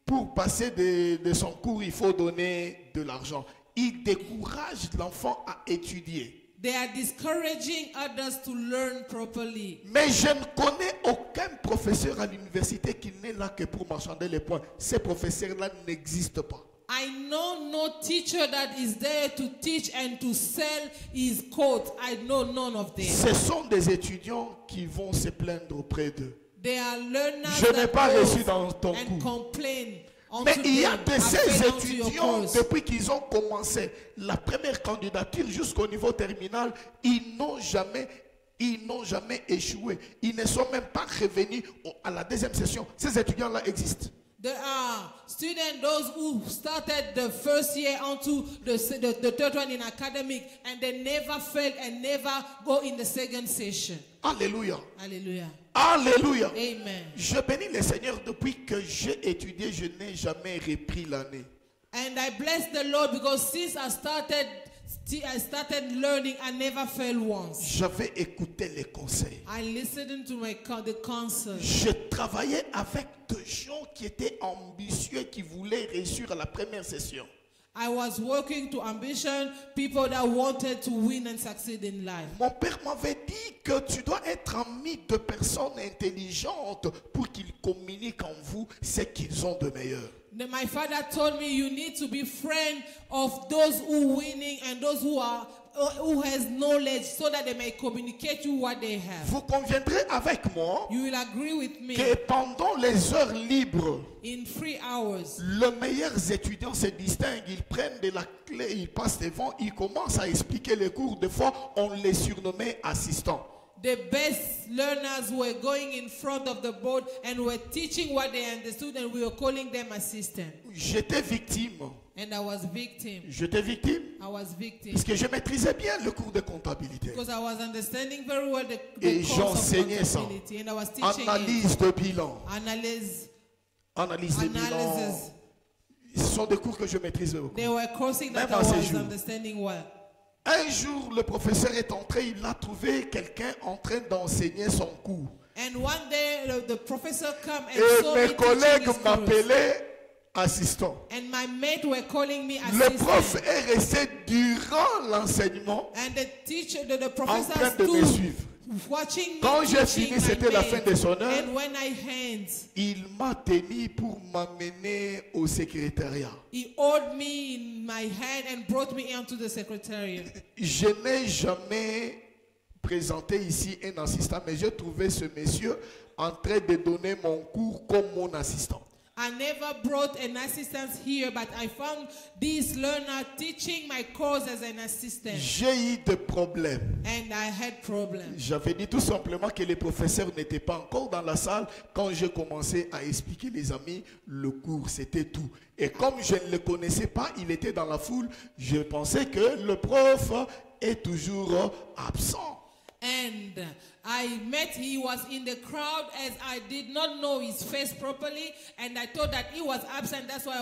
pour passer de son cours, il faut donner de l'argent. Il décourage l'enfant à étudier. They are discouraging others to learn properly. Mais je ne connais aucun professeur à l'université qui n'est là que pour marchander les points. Ces professeurs-là n'existent pas. I know no teacher that is there to teach and to sell his coat. I know none of them. Ce sont des étudiants qui vont se plaindre auprès d'eux. They are learners Je n'ai that pas go reçu dans ton and cours. complain Mais unto il y a them, de ces appel unto your étudiants, course. depuis qu'ils ont commencé la première candidature jusqu'au niveau terminal, ils n'ont jamais échoué. Ils ne sont même pas revenus à la deuxième session. Ces étudiants-là existent. There are students, those who started the first year onto the third one in academic, and they never failed and never go in the second session. Alléluia. Hallelujah. Alléluia. Amen. Je bénis le Seigneur, depuis que j'ai étudié, je n'ai jamais repris l'année. And I bless the Lord because since I started learning, I never failed once. J'avais écouté les conseils. I listened to the counsel. Je travaillais avec des gens qui étaient ambitieux, qui voulaient réussir à la première session. I was working to ambition people that wanted to win and succeed in life. Mon père m'avait dit que tu dois être ami de personnes intelligentes pour qu'ils communiquent en vous ce qu'ils ont de meilleur. My father told me you need to be friend of those who winning and those who has knowledge so that they may communicate you what they have. Vous conviendrez avec moi You will agree with me. que pendant les heures libres, In 3 hours, les meilleurs étudiants se distinguent, ils prennent de la clé, ils passent devant, ils commencent à expliquer les cours. Des fois, on les surnommait assistants. the best learners were going in front of the board and were teaching what they understood, and we were calling them assistant. J'étais victime. And I was victim. J'étais victime I was victim parce que je maîtrisais bien le cours de comptabilité. because I was understanding very well the Et course of j'enseignais ça. accountability, and I was teaching Analyse it. de bilan. Analyze. Analyse des bilans. Analysis. Ce sont des cours que je maîtrise beaucoup. They were coursing that Même I à ces was jours. understanding well. Un jour, le professeur est entré, il a trouvé quelqu'un en train d'enseigner son cours. And one day the professor came and Et saw me mes teaching collègues his course. m'appelaient assistant. And my mates were calling me Le prof assistant. est resté durant l'enseignement And the teacher, the en professor train de me stood suivre. watching me Quand j'ai teaching fini, my c'était la fin mate. de son heure. And when I hand, Il m'a tenu pour m'amener au secrétariat. he held me in my hand and brought me into the secretariat. Je n'ai jamais présenté ici un assistant, mais j'ai trouvé ce monsieur en train de donner mon cours comme mon assistant. I never brought an assistant here, but I found this learner teaching my course as an assistant. J'ai eu des problèmes. And I had problems. J'avais dit tout simplement que les professeurs n'étaient pas encore dans la salle quand j'ai commencé à expliquer, les amis, le cours, c'était tout. Et comme je ne le connaissais pas, il était dans la foule, je pensais que le prof est toujours absent. And I met, he was in the crowd as I did not know his face properly, and I thought that he was absent. That's why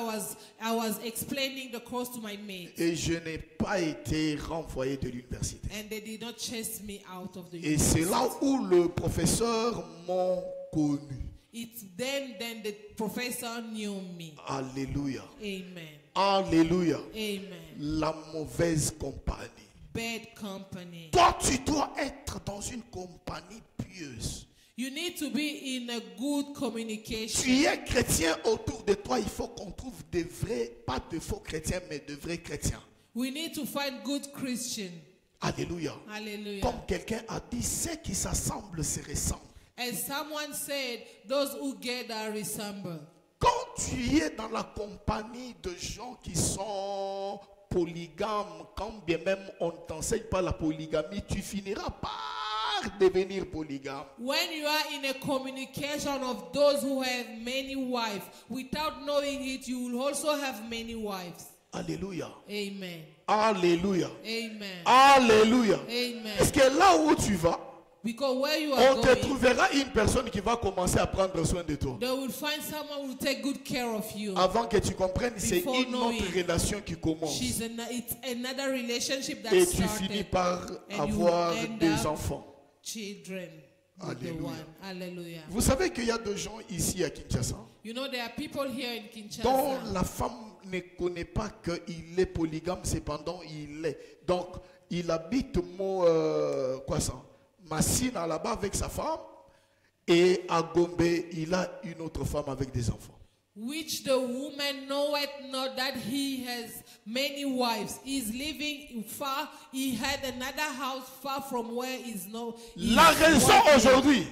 I was explaining the course to my mates. Et je n'ai pas été renvoyé de l'université. And they did not chase me out of the Et c'est university. là où le professeur m'a connu. It's then the professor knew me. Alléluia. Amen. Alléluia. Amen. La mauvaise compagnie. Bad company. Toi, tu dois être dans une compagnie pieuse. You need to be in a good communication. Tu es chrétien, autour de toi, il faut qu'on trouve des vrais, pas de faux chrétiens, mais de vrais chrétiens. We need to find good Christian. Alléluia. Hallelujah. Comme quelqu'un a dit, ceux qui s'assemblent se ressemblent. As someone said, those who gather resemble. Quand tu es dans la compagnie de gens qui sont polygames, quand bien même on ne t'enseigne pas la polygamie, tu finiras par devenir polygame. When you are in a communication of those who have many wives, without knowing it, you will also have many wives. Alléluia. Amen. Alléluia. Amen. Alléluia. Amen. Est-ce que là où tu vas, Because where you On are te going, trouvera une personne qui va commencer à prendre soin de toi. they will find someone who will take good care of you. Avant que tu comprennes, c'est Before une autre knowing, relation qui commence. It's another relationship that Et tu finis started. par And avoir you end des up enfants. Children with the Alléluia. one. Hallelujah. Vous savez qu'il y a des gens ici à Kinshasa You know, there are people here in Kinshasa dont la femme ne connaît pas qu'il est polygame, cependant il l'est. Donc, il habite Massina là-bas avec sa femme, et à Gombe, il a une autre femme avec des enfants. which the woman knoweth not that he has many wives. He is living far. He had another house far from where is no. he La is raison working. aujourd'hui,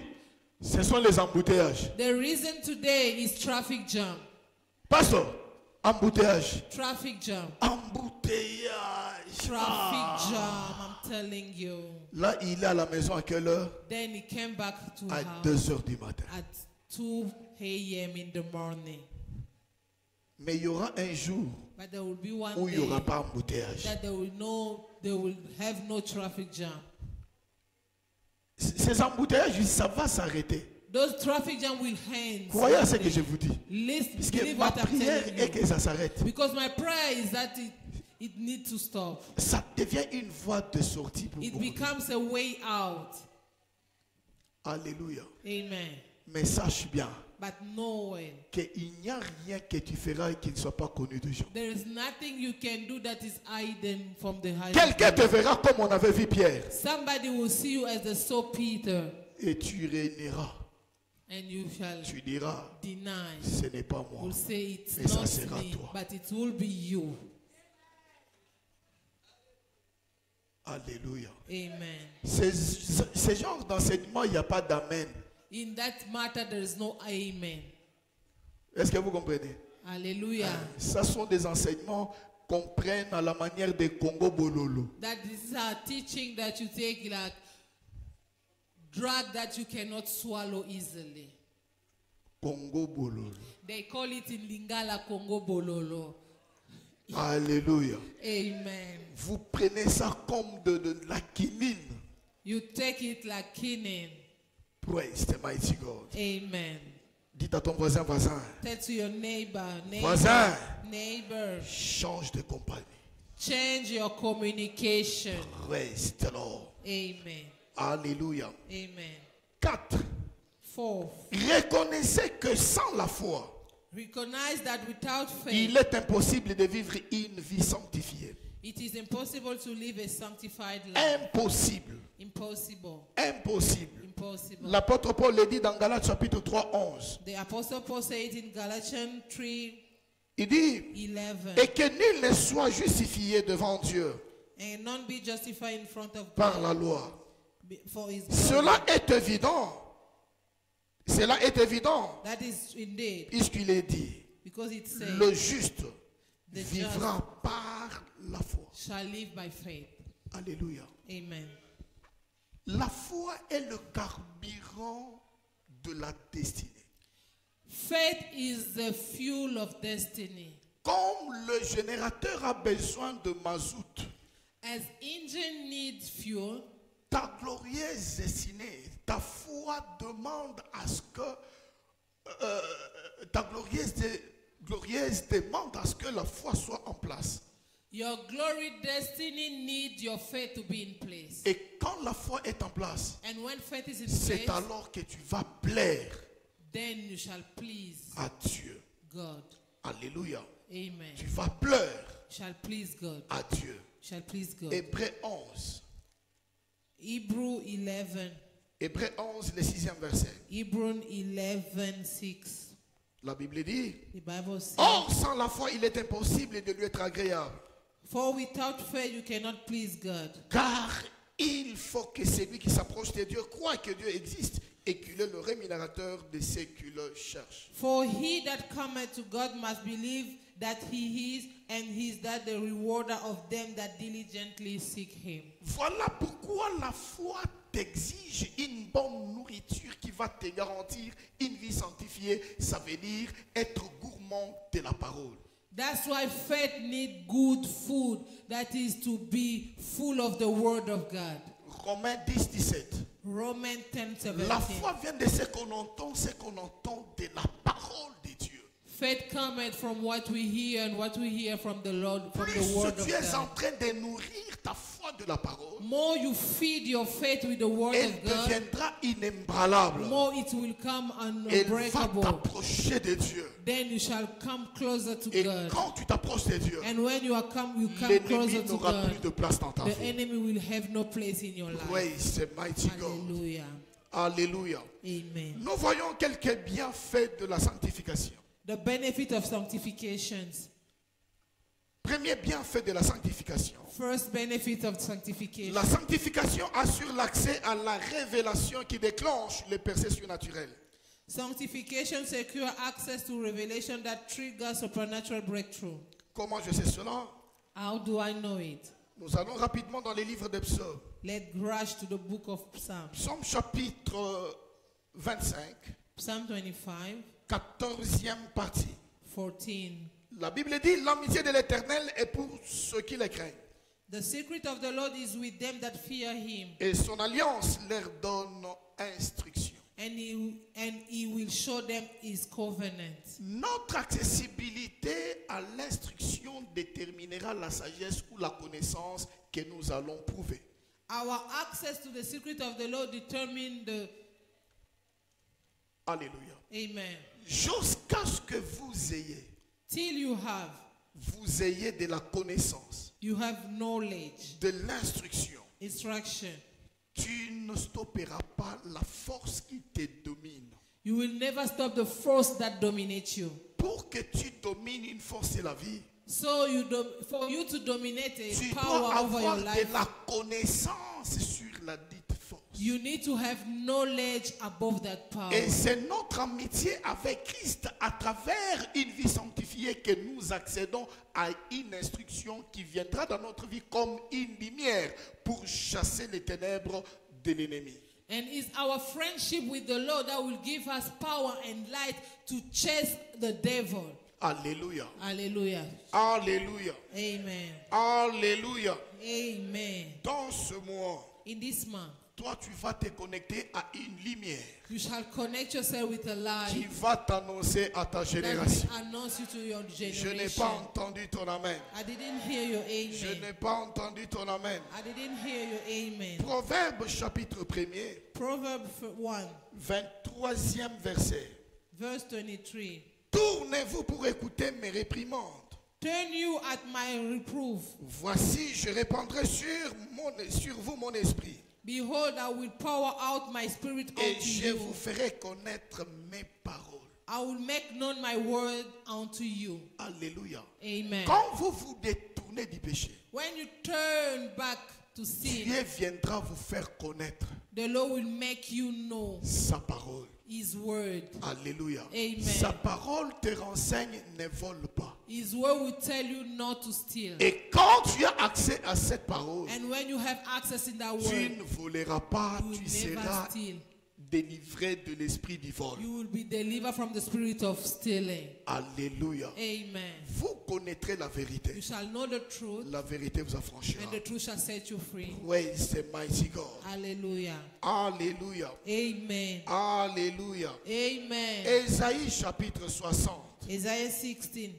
ce sont les embouteillages. The reason today is traffic jam. Pasteur, embouteillage. Traffic jam. Embouteillage. Traffic jam. I'm telling you. Là, il est à la maison à quelle heure? Then he came back to À house 2 heures du matin. at 2 a.m. in the morning. Mais il y aura un jour But there will be one où il n'y day aura pas embouteillage. that they will have no traffic jam. Ces embouteillages, ça va s'arrêter. Those traffic jam will end. Croyez à ce que je vous dis. Listen, Parce que believe ma what I'm prière telling est you. que ça s'arrête. Because my prayer is that it needs to stop. Ça devient une voie de sortie pour It beaucoup. becomes a way out. Alléluia. Amen. Mais sache bien But knowing qu'il n'y a rien que tu feras qui ne soit pas connu de gens. there is nothing you can do that is hidden from the high. Quelqu'un te verra comme on avait vu Pierre. Somebody will see you as the saw Peter, Et tu réuniras. and you shall Tu diras, deny. ce n'est pas moi. Will say it's Mais ça not sera me, toi. but it will be you. Alléluia. Amen. Ce genre d'enseignement, il n'y a pas d'amen. In that matter, there is no amen. Est-ce que vous comprenez? Hallelujah. Ce sont des enseignements qu'on prenne à la manière des Congo Bololo. That this is a teaching that you take like drug that you cannot swallow easily. Congo Bololo. They call it in Lingala Congo Bololo. Alléluia. Amen. Vous prenez ça comme de la quinine. You take it like kinin. Praise the mighty God. Amen. Dites à ton voisin, Tell to your neighbor, voisin, neighbor, change de compagnie. change your communication. Praise the Lord. Amen. Alléluia. Amen. 4. 4. Reconnaissez que sans la foi, Recognize that without faith, il est impossible de vivre une vie sanctifiée. it is impossible to live a sanctified life. Impossible. Impossible. Impossible. Impossible. L'apôtre Paul le dit dans Galates chapitre 3, 11. The Apostle Paul said in Galatians 3:11, Il dit, et que nul ne soit justifié devant Dieu and none be justified in front of par God la loi. for his blood. Cela est évident. Cela est évident. That is indeed, Puisqu'il est dit, because it says, le juste the vivra just par la foi. shall live by faith. Alléluia. Amen. La foi est le carburant de la destinée. Faith is the fuel of destiny. Comme le générateur a besoin de mazout, As engine needs fuel, ta glorieuse destinée, ta foi demande à ce que ta glorieuse demande à ce que la foi soit en place. your glory destiny needs your faith to be in place. Et quand la foi est en place, And when faith is in c'est place, alors que tu vas plaire then you shall please à Dieu. God. Alléluia. Amen. Tu vas plaire Shall please God. à Dieu. Shall please God. Hébreux 11. Hebrew 11. Hébreux 11, le 6e verset. Hebrew 11:6. La Bible dit, The Bible says, or sans la foi, il est impossible de lui être agréable. for without faith you cannot please God. Car il faut que celui qui s'approche de Dieu croit que Dieu existe et qu'il est le rémunérateur de ceux qui le cherchent. For he that cometh to God must believe that he is, and he is that the rewarder of them that diligently seek him. Voilà pourquoi la foi t'exige une bonne nourriture qui va te garantir une vie sanctifiée. Ça veut dire être gourmand de la parole. That's why faith needs good food, that is to be full of the word of God. Romains 10, 17. Romans 10:17. La foi vient de ce qu'on entend de la parole de Dieu. Faith cometh from what we hear, and what we hear from the Lord, from the Plus word of tu es en God. train de nourrir ta foi de la parole, More you feed your faith with the word elle of God, deviendra inébranlable. more it will come Elle va unbreakable. t'approcher de Dieu. Then you shall come closer to Et God. quand tu t'approches de Dieu, And when you come l'ennemi closer to n'aura plus God, de place dans ta the vie. enemy will have no place in your life. Praise the mighty God. Hallelujah. Alléluia. Amen. Nous voyons quelques bienfaits de la sanctification. The benefit of sanctifications. Premier bienfait de la sanctification. First benefit of sanctification. La sanctification assure l'accès à la révélation qui déclenche les percées surnaturelles. Sanctification secure access to revelation that triggers supernatural breakthrough. Comment je sais cela? How do I know it? Nous allons rapidement dans les livres des psaumes. Let's rush to the book of Psalms. Psaume chapitre 25, Psalm 25, 14e partie. 14. La Bible dit, l'amitié de l'Éternel est pour ceux qui le craignent. The secret of the Lord is with them that fear him, Et son alliance leur donne instruction. and he will show them his covenant. Notre accessibilité à l'instruction déterminera la sagesse ou la connaissance que nous allons prouver. Our access to the secret of the Lord determine the... Alléluia. Amen. Jusqu'à ce que vous ayez de la connaissance, you have knowledge, de l'instruction, instruction. tu ne stopperas pas la force qui te domine. You will never stop the force that dominates you. Pour que tu domines une force de la vie, So for you to dominate a tu power dois over your avoir life, de la connaissance sur la dite force. you need to have knowledge above that power. Et c'est notre amitié avec Christ à travers une vie sanctifiée que nous accédons à une instruction qui viendra dans notre vie comme une lumière pour chasser les ténèbres de l'ennemi. And it's our friendship with the Lord that will give us power and light to chase the devil. Alléluia. Hallelujah. Alléluia. Amen. Alléluia. Amen. Dans ce mois, In this month, toi tu vas te connecter à une lumière you shall connect yourself with a qui light va t'annoncer à ta that génération. will announce you to your Je n'ai generation. pas entendu ton amen. I didn't hear your Je amen. n'ai pas entendu ton amen. I didn't hear your amen. Proverbe chapitre 1er, Proverbs 1, 23e verset. verse 23. Tournez-vous pour écouter mes réprimandes. Turn you at my reproof. Voici, je répandrai sur vous mon esprit. Behold, I will pour out my spirit Et unto je you. vous ferai connaître mes paroles. I will make known my word unto you. Alléluia. Amen. Quand vous vous détournez du péché, When you turn back to sin, Dieu viendra vous faire connaître the Lord will make you know sa parole. his word. Alléluia. Amen. Sa parole te renseigne, ne vole pas. His word will tell you not to steal. Et quand tu as accès à cette parole, And when you have access in that tu word, ne voleras pas, you tu will never seras steal. délivré de l'esprit du vol. You will be delivered from the spirit of stealing. Alléluia. Amen. Vous connaîtrez la You vérité. shall know the truth, La vérité vous affranchira. and the truth shall set you free. Praise the mighty God. Hallelujah. Alléluia. Amen. Alléluia. Amen. Ésaïe chapitre 60, Isaiah 16,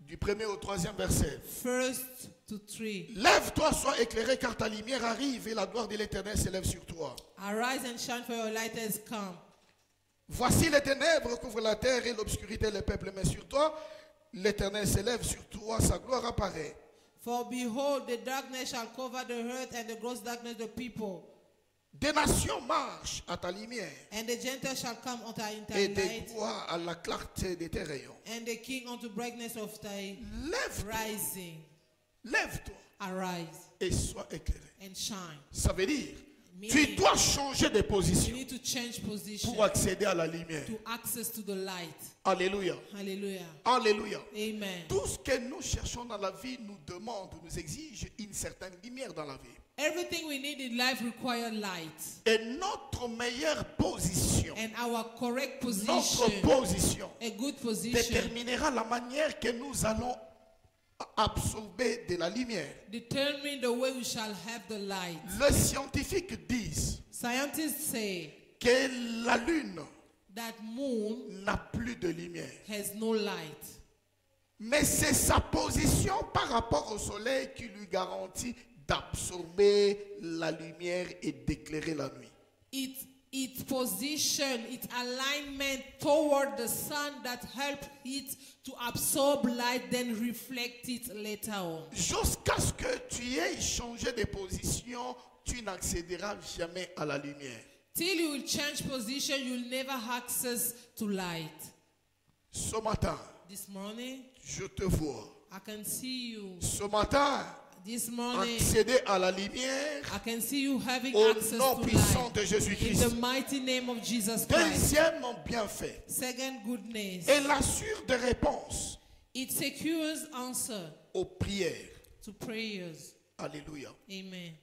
du 1er au 3e verset. 1 to 3. Lève-toi, sois éclairé, car ta lumière arrive et la gloire de l'Éternel s'élève sur toi. Arise and shine, for your light has come. Voici les ténèbres couvrent la terre et l'obscurité les peuples, mais sur toi, l'Éternel s'élève sur toi, sa gloire apparaît. For behold, the darkness shall cover the earth, and the gross darkness the people. Des nations marchent à ta lumière And the Gentiles shall come unto thy et des light, rois à la clarté de tes rayons. and the king unto brightness of thy Lève-toi, rising. lève-toi Arise et sois éclairé. and shine. Ça veut dire, tu Meaning, dois changer de you position need to change position pour accéder à la lumière. to access to the light. Alléluia. Hallelujah. Alléluia. Amen. Tout ce que nous cherchons dans la vie nous demande, nous exige une certaine lumière dans la vie. Everything we need in life requires light. Et notre meilleure position, And our correct position, notre position, a good position, déterminera la manière que nous allons absorber de la lumière. determine the way we shall have the light. Les scientifiques disent Scientists say que la lune that moon n'a plus de lumière. has no light. Mais c'est sa position par rapport au soleil qui lui garantit d'absorber la lumière et d'éclairer la nuit. Its position, its alignment toward the sun that help it to absorb light, then reflect it later on. Jusqu'à ce que tu aies changé de position, tu n'accéderas jamais à la lumière. Till you will change position, you'll never access to light. Ce matin, This morning, je te vois. I can see you. Ce matin, This morning, accéder à la lumière I can see you having au access nom to puissant light. de In Jésus-Christ. the mighty name of Jesus Christ. Deuxième bienfait, Second goodness, elle assure des réponses it secures answer aux prières. to prayers. Alléluia. Amen.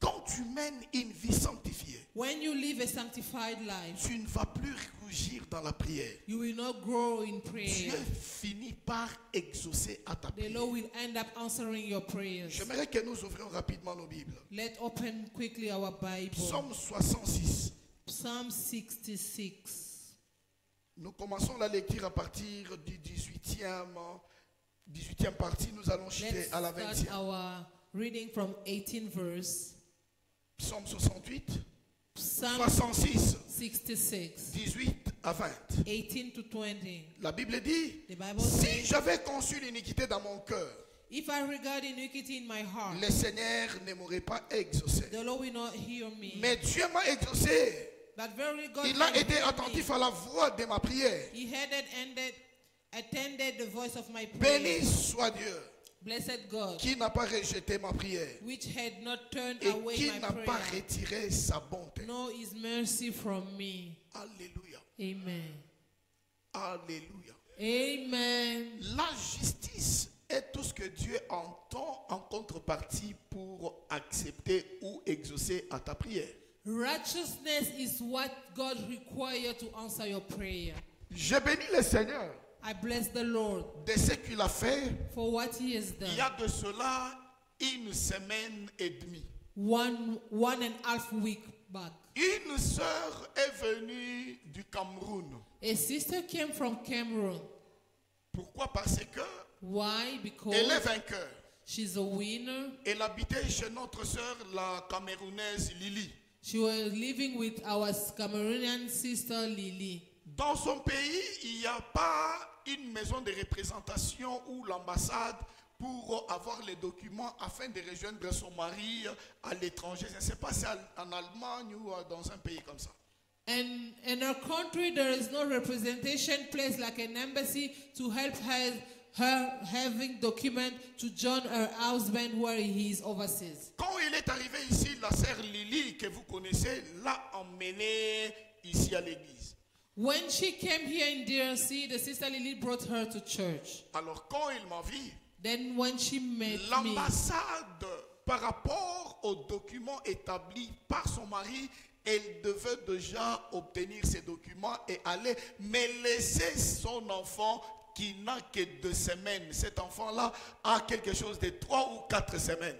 Quand tu mènes une vie sanctifiée, When you live a sanctified life, tu ne vas plus rougir dans la prière. you will not grow in Dieu prayer. finit par exaucer à ta The prière. Lord will end up answering your prayers. J'aimerais que nous ouvrions rapidement nos Bibles. Let's open quickly our Bible. Psaume 66. Psalm 66. Nous commençons la lecture à partir du 18e partie. Nous allons Let's chuter à la start 20e. our reading from 18 verse. Psaume 68, Psalm 66, 66, 18 à 20. 18 to 20. La Bible dit, The Bible si says, j'avais conçu l'iniquité dans mon cœur, if I regard iniquity in my heart, le Seigneur ne m'aurait pas exaucé. the Lord will not hear me. Mais Dieu m'a exaucé. But very God Il a has été heard attentif me. à la voix de ma prière. He attended the voice of my Béni prayer. soit Dieu Blessed God, qui n'a pas rejeté ma prière which had not turned et away qui my n'a pas prayer, retiré sa bonté. nor his mercy from me. Alléluia. Amen. Alléluia. Amen. La justice est tout ce que Dieu entend en contrepartie pour accepter ou exaucer à ta prière. Righteousness is what God requires to answer your prayer. Je bénis le Seigneur I bless the Lord de ce qu'il a fait for what he has il y a done. de cela une semaine et demie. One and a half week back. Une sœur est venue du Cameroun. A sister came from Cameroon. Pourquoi? Parce que Why? Because elle est vainqueur. she's a winner. Elle habitait chez notre sœur, la Camerounaise Lily. She was living with our Cameroonian sister Lily. Dans son pays, il n'y a pas une maison de représentation ou l'ambassade pour avoir les documents afin de rejoindre son mari à l'étranger. Je ne sais pas si en Allemagne ou dans un pays comme ça. And in her country, there is no representation place like an embassy to help her having document to join her husband where he is overseas. Quand il est arrivé ici, la sœur Lily, que vous connaissez, l'a emmené ici à l'église. When she came here in DRC, the sister Lily brought her to church. Alors quand il m'a vu, Then when she met me, l'ambassade, par rapport aux documents établis par son mari, elle devait déjà obtenir ces documents et aller, mais laisser son enfant qui n'a que 2 semaines. Cet enfant-là a quelque chose de 3 ou 4 semaines.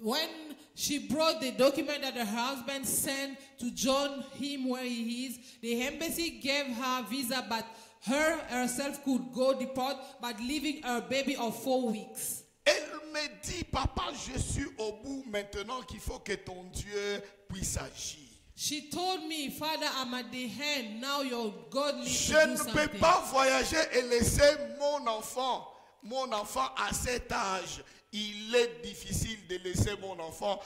when she brought the document that her husband sent to join him where he is, the embassy gave her visa, but her herself could go deport, but leaving her baby of 4 weeks. Elle me dit, papa, je suis au bout maintenant qu'il faut que ton Dieu puisse agir. She told me, Father, I'm at the end. Now your God needs Je to do ne peux something. pas voyager et laisser mon enfant. Mon enfant à cet âge, il est difficile de laisser mon enfant.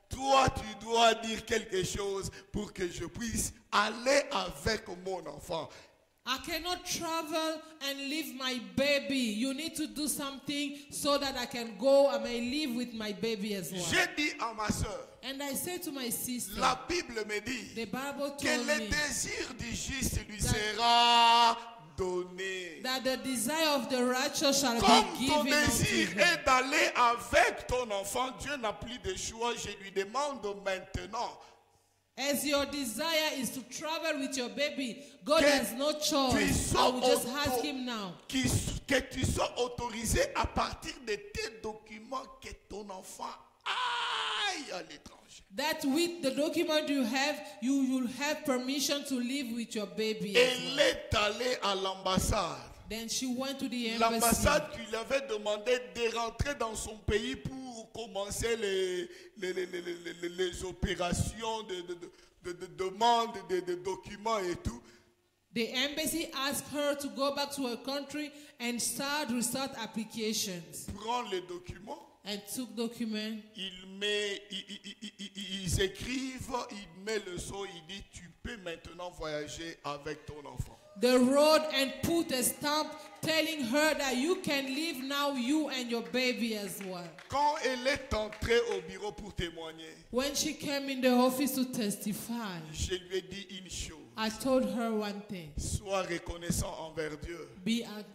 Toi, tu dois dire quelque chose pour que je puisse aller avec mon enfant. I cannot travel and leave my baby. You need to do something so that I can go and I live with my baby as well. J'ai dit à ma soeur, And I said to my sister, la Bible me dit the Bible que told le me désir du juste lui sera donné. that the desire of the righteous shall Comme be ton given unto désir him. est d'aller avec ton enfant, Dieu n'a plus de choix. Je lui demande maintenant As your desire is to travel with your baby, God que has no tu choice. I sois will just ask him now. que tu sois autorisé à partir de tes documents que ton enfant aille à l'étranger. voyager. That with the document you have, you will have permission to live with your baby. as Elle well. est allée à l'ambassade. Then she went to the embassy. L'ambassade qui lui avait demandé de rentrer dans son pays pour commencer les opérations de demande de documents et tout. The embassy asked her to go back to her country and start restart applications. Prend les documents. And took document. Ils écrivent, ils mettent le sceau, il dit tu peux maintenant voyager avec ton enfant. They wrote and put a stamp telling her that you can leave now, you and your baby as well. Quand elle est entrée au bureau pour témoigner, When she came in the office to testify, je lui ai dit une chose. I told her one thing. Sois reconnaissant envers Dieu.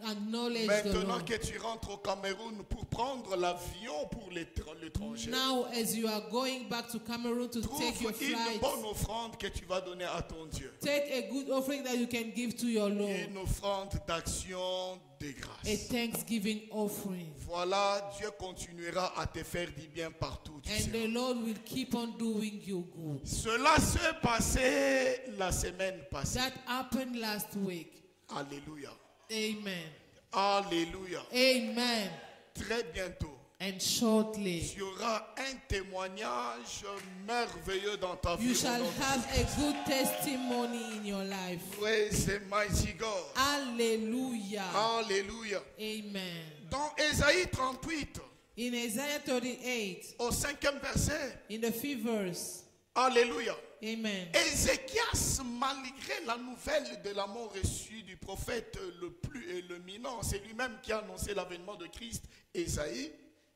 Acknowledge the Maintenant Lord. que tu rentres au Cameroun pour prendre l'avion pour l'étranger, Now, as you are going back to Cameroon to take your trouve une flight, bonne offrande que tu vas donner à ton Dieu. take a good offering that you can give to your Lord. Une offrande d'action de A grâce. thanksgiving offering. Voilà, Dieu continuera à te faire du bien partout où tu And the seras. Lord will keep on doing you good. Cela s'est passé la semaine passée. That happened last week. Alléluia. Amen. Alléluia. Amen. Très bientôt, And shortly, tu auras un témoignage merveilleux dans ta vie. you au shall nom de have a good testimony in your life. Praise the mighty God. Hallelujah. Alléluia. Amen. Dans Ésaïe 38, In Isaiah 38, au 5e verset, in the 5th verse, Alléluia. amen. Ézéchias, malgré la nouvelle de la mort reçue du prophète le plus éminent, c'est lui-même qui a annoncé l'avènement de Christ, Ésaïe,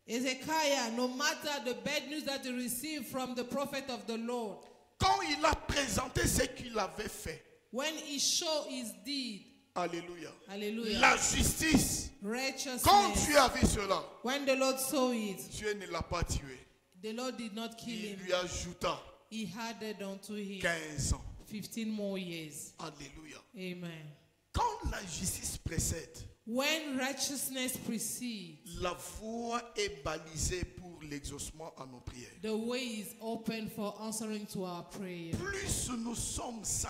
Ezekiah, no matter the bad news that he received from the prophet of the Lord, quand il a présenté ce qu'il avait fait, when he showed his deed, Alléluia, hallelujah, la justice, quand righteousness, tu as vu cela, when the Lord saw it, Dieu ne l'a pas tué. the Lord did not kill Il him. lui ajouta He added unto him 15 ans. 15 more years. Alléluia. Amen. Quand la justice précède, When righteousness precedes, la voie est balisée pour l'exaucement à nos prières. the way is open for answering to our prayer. Plus nous sommes saints,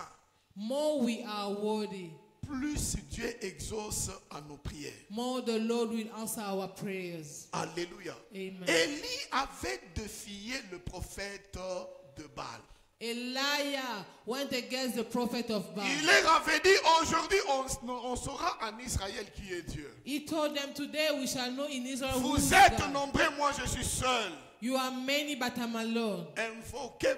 More we are worthy, plus Dieu exauce à nos prières. more the Lord will answer our prayers. Alléluia. Amen. Élie avait défié le prophète de Baal. Elijah went against the prophet of Baal. Il leur avait dit, aujourd'hui on saura en Israël qui est Dieu. He told them, today we shall know in Israel who is Vous êtes God. nombreux, moi je suis seul. You are many, but I'm alone. Invoquez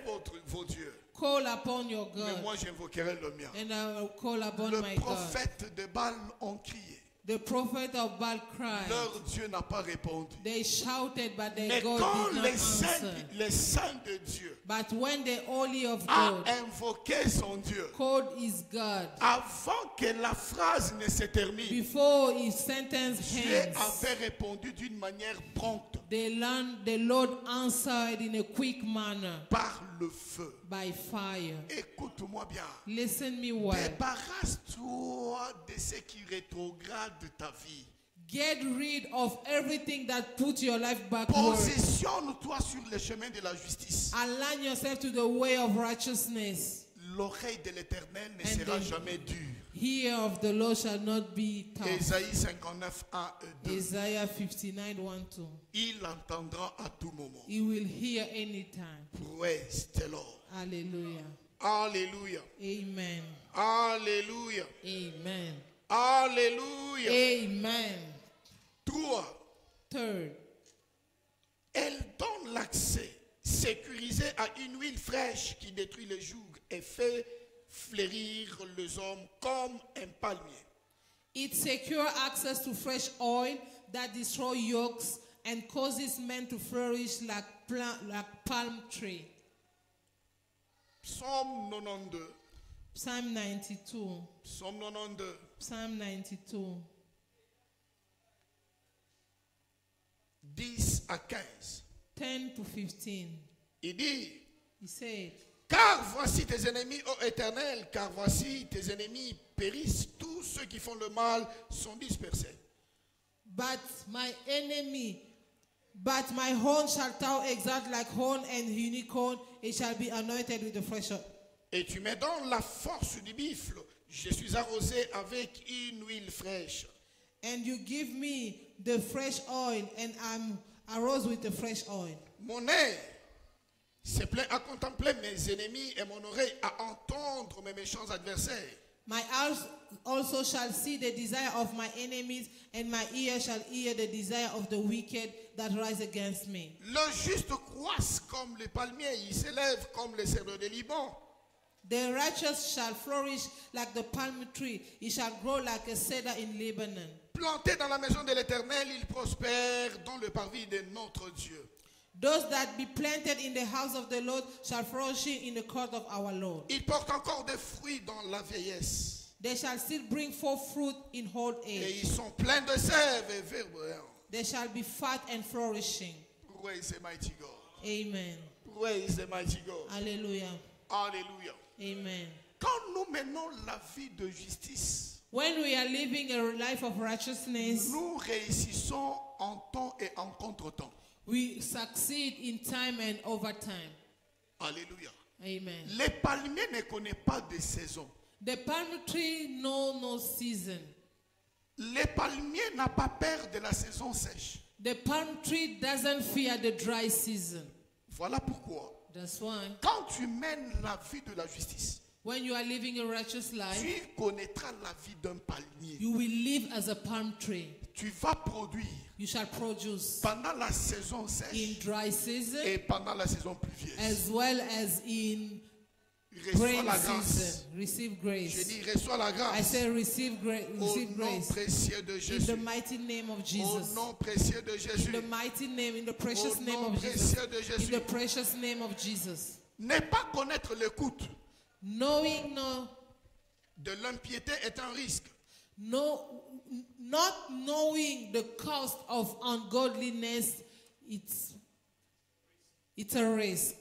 vos dieux. Call upon your Mais God, moi j'invoquerai le mien. and I will call upon Le my God. prophète de Baal ont crié. The prophet of Baal cried. Leur Dieu n'a pas répondu. They shouted, but their Mais God quand did not answer. les saints de Dieu But when the Holy of a God invoqué son Dieu, called his God, avant que la phrase ne se termine, before his sentence Dieu ends, avait répondu d'une manière prompte the Lord answered in a quick manner par le feu. by fire. Écoute-moi bien. Listen me well. Débarrasse-toi de ce qui rétrograde ta vie. Get rid of everything that puts your life backward. Positionne-toi sur le chemin de la justice. Align yourself to the way of righteousness. L'oreille de l'Éternel ne And sera the- jamais dure. Ear of the Lord shall not be tough. Ésaïe 59, 1 et 2. Isaiah 59, 1, 2. Il entendra à tout moment. He will hear anytime. Praise the Lord. Hallelujah. Alléluia. Amen. Alléluia. Amen. Alléluia. Amen. 3. Third, Elle donne l'accès sécurisé à une huile fraîche qui détruit les jougs et fait fleurir les hommes comme un palmier. it secures access to fresh oil that destroys yokes and causes men to flourish like palm tree. Psaume 92. Psalm 92. Psaume 92. Psalm 92. 10 à 15. 10 to 15. Il dit, He said, car voici tes ennemis, ô Éternel, car voici tes ennemis périssent, tous ceux qui font le mal sont dispersés. but my enemy But my horn shall tower exalt like horn and unicorn. It shall be anointed with the fresh oil. Et tu me donnes la force du buffle. Je suis arrosé avec une huile fraîche. And you give me the fresh oil, and I'm arose with the fresh oil. Mon œil s'est plein à contempler mes ennemis et mon oreille à entendre mes méchants adversaires. My eyes also shall see the desire of my enemies, and my ear shall hear the desire of the wicked that rise against me. Le juste croisse comme les palmiers, il s'élève comme les cèdres de Liban. The righteous shall flourish like the palm tree. It shall grow like a cedar in Lebanon. Planté dans la maison de l'Éternel, il prospère dans le parvis de notre Dieu. Those that be planted in the house of the Lord shall flourish in the court of our Lord. Il porte encore des fruits dans la vieillesse. They shall still bring forth fruit in old Et age. ils sont pleins de sève et verdoyants. They shall be fat and flourishing. Praise the mighty God. Amen. Praise the mighty God. Hallelujah. Alléluia. Amen. Quand nous menons la vie de justice, When we are living a life of righteousness, nous réussissons en temps et en contre-temps. we succeed in time and over time. Alléluia. Amen. Les palmiers ne connaissent pas de saison. The palm tree know no season. Les palmiers n'ont pas peur de la saison sèche. The palm tree doesn't fear the dry season. Voilà pourquoi, That's why quand tu mènes la vie de la justice, when you are living a righteous life, tu connaîtras la vie d'un palmier. you will live as a palm tree. Tu vas produire You shall produce pendant la saison in sèche dry season et pendant la saison pluvieuse. as well as in Reçois rain la grâce. season. Receive Je grace. dis, reçois la I grâce. say receive, Au receive nom grace. précieux de In Jésus. the mighty name of Au Jesus. nom précieux de In Jésus. the mighty name, in the precious Au name nom of Jesus. précieux de In Jésus. the precious name of Jesus. Ne pas connaître le coût Knowing de l'impiété est un risque. not knowing the cost of ungodliness, it's a risk.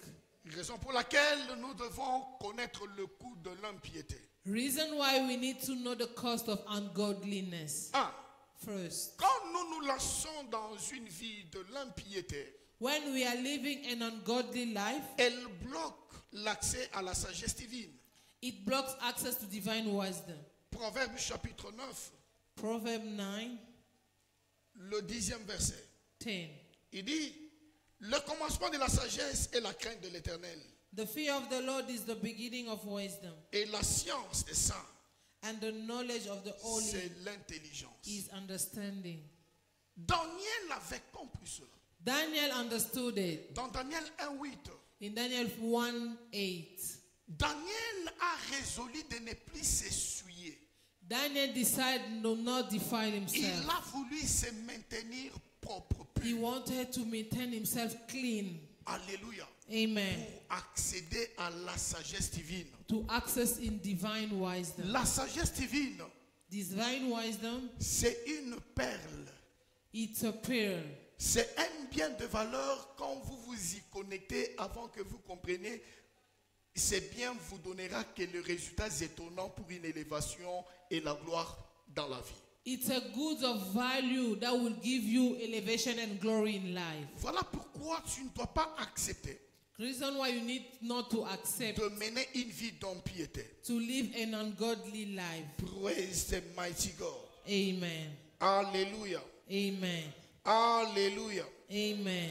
Raison pour laquelle nous devons connaître le coût de l'impiété. Reason why we need to know the cost of ungodliness. Un, First, quand nous nous lançons dans une vie de l'impiété, when we are living an ungodly life, elle bloque l'accès à la sagesse divine. it blocks access to divine wisdom. Proverbe chapitre 9, Proverbs 9, le 10e verset. 10. Il dit, le commencement de la sagesse est la crainte de l'Éternel. The fear of the Lord is the beginning of wisdom, Et la science des saints, and the knowledge of the holy c'est l'intelligence. is understanding. Daniel avait compris cela. Daniel understood it. Dans Daniel 1:8, In Daniel 1:8, Daniel a résolu de ne plus s'essuyer. Daniel decided to not defile Il himself. a voulu se maintenir propre. He Pur. wanted to maintain himself clean. Alléluia. Amen. Pour accéder à la sagesse divine. To access in divine wisdom. La sagesse divine, Divine wisdom, c'est une perle. it's a pearl. C'est un bien de valeur quand vous vous y connectez avant que vous compreniez. Ce bien vous donnera que le résultat étonnant pour une élévation et la gloire dans la vie. It's a good of value that will give you elevation and glory in life. Voilà pourquoi tu ne dois pas accepter Reason why you need not to accept de mener une vie d'impiété. to live an ungodly life. Praise the mighty God. Amen. Alléluia. Amen. Alléluia. Amen.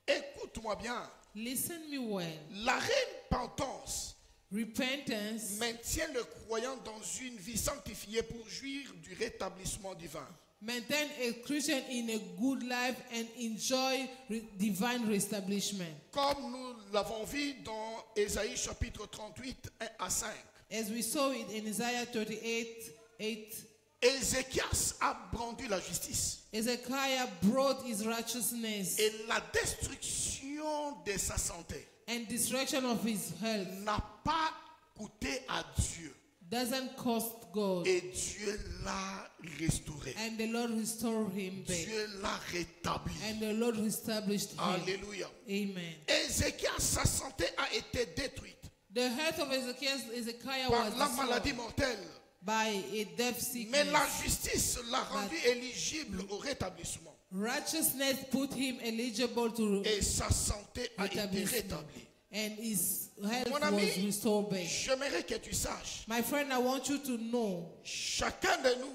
Écoute-moi bien. Listen me well. La repentance Repentance maintient le croyant dans une vie sanctifiée pour jouir du rétablissement divin. maintain a Christian in a good life and enjoy divine reestablishment. Comme nous l'avons vu dans Ésaïe chapitre 38, 1 à 5. As we saw it in Isaiah 38:8, Ézéchias a brandi la justice Ezekiah brought his righteousness et la destruction de sa santé and destruction of his health n'a pas coûté à Dieu doesn't cost God. et Dieu l'a restauré. And the Lord restored him back. Dieu l'a rétabli. And the Lord established him. Alléluia. Amen. Ézéchias, sa santé a été détruite The health of Ezekiah par was la maladie destroyed mortelle. by a death Mais la sickness. justice l'a rendu éligible au rétablissement. Righteousness put him eligible to Et sa santé a été establishment. rétablie. And his health Mon was ami, restored back. j'aimerais que tu saches, My friend, I want you to know, chacun de nous,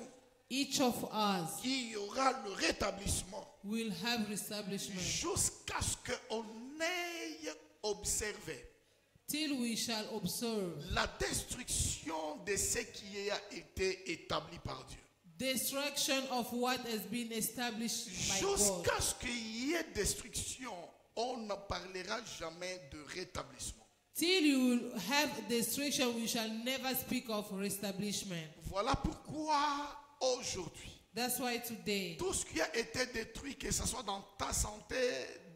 each of us il y aura le rétablissement will have reestablishment jusqu'à ce qu'on ait observé till we shall observe la destruction de ce qui a été établi par Dieu. destruction of what has been established by God. Jusqu'à ce qu'il y ait destruction, on ne parlera jamais de rétablissement. Till you will have destruction, we shall never speak of reestablishment. Voilà pourquoi aujourd'hui, That's why today, tout ce qui a été détruit, que ce soit dans ta santé,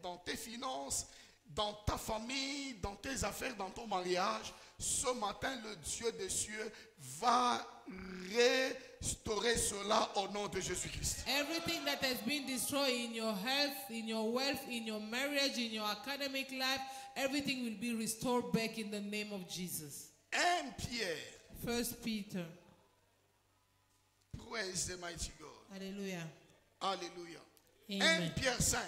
dans tes finances, dans ta famille, dans tes affaires, dans ton mariage, ce matin, le Dieu des cieux va restaurer cela au nom de Jésus-Christ. everything that has been destroyed in your health, in your wealth, in your marriage, in your academic life, everything will be restored back in the name of Jesus. 1 Pierre, 1 Peter. praise the mighty God. Hallelujah. Alléluia. Amen. 1 Pierre 5,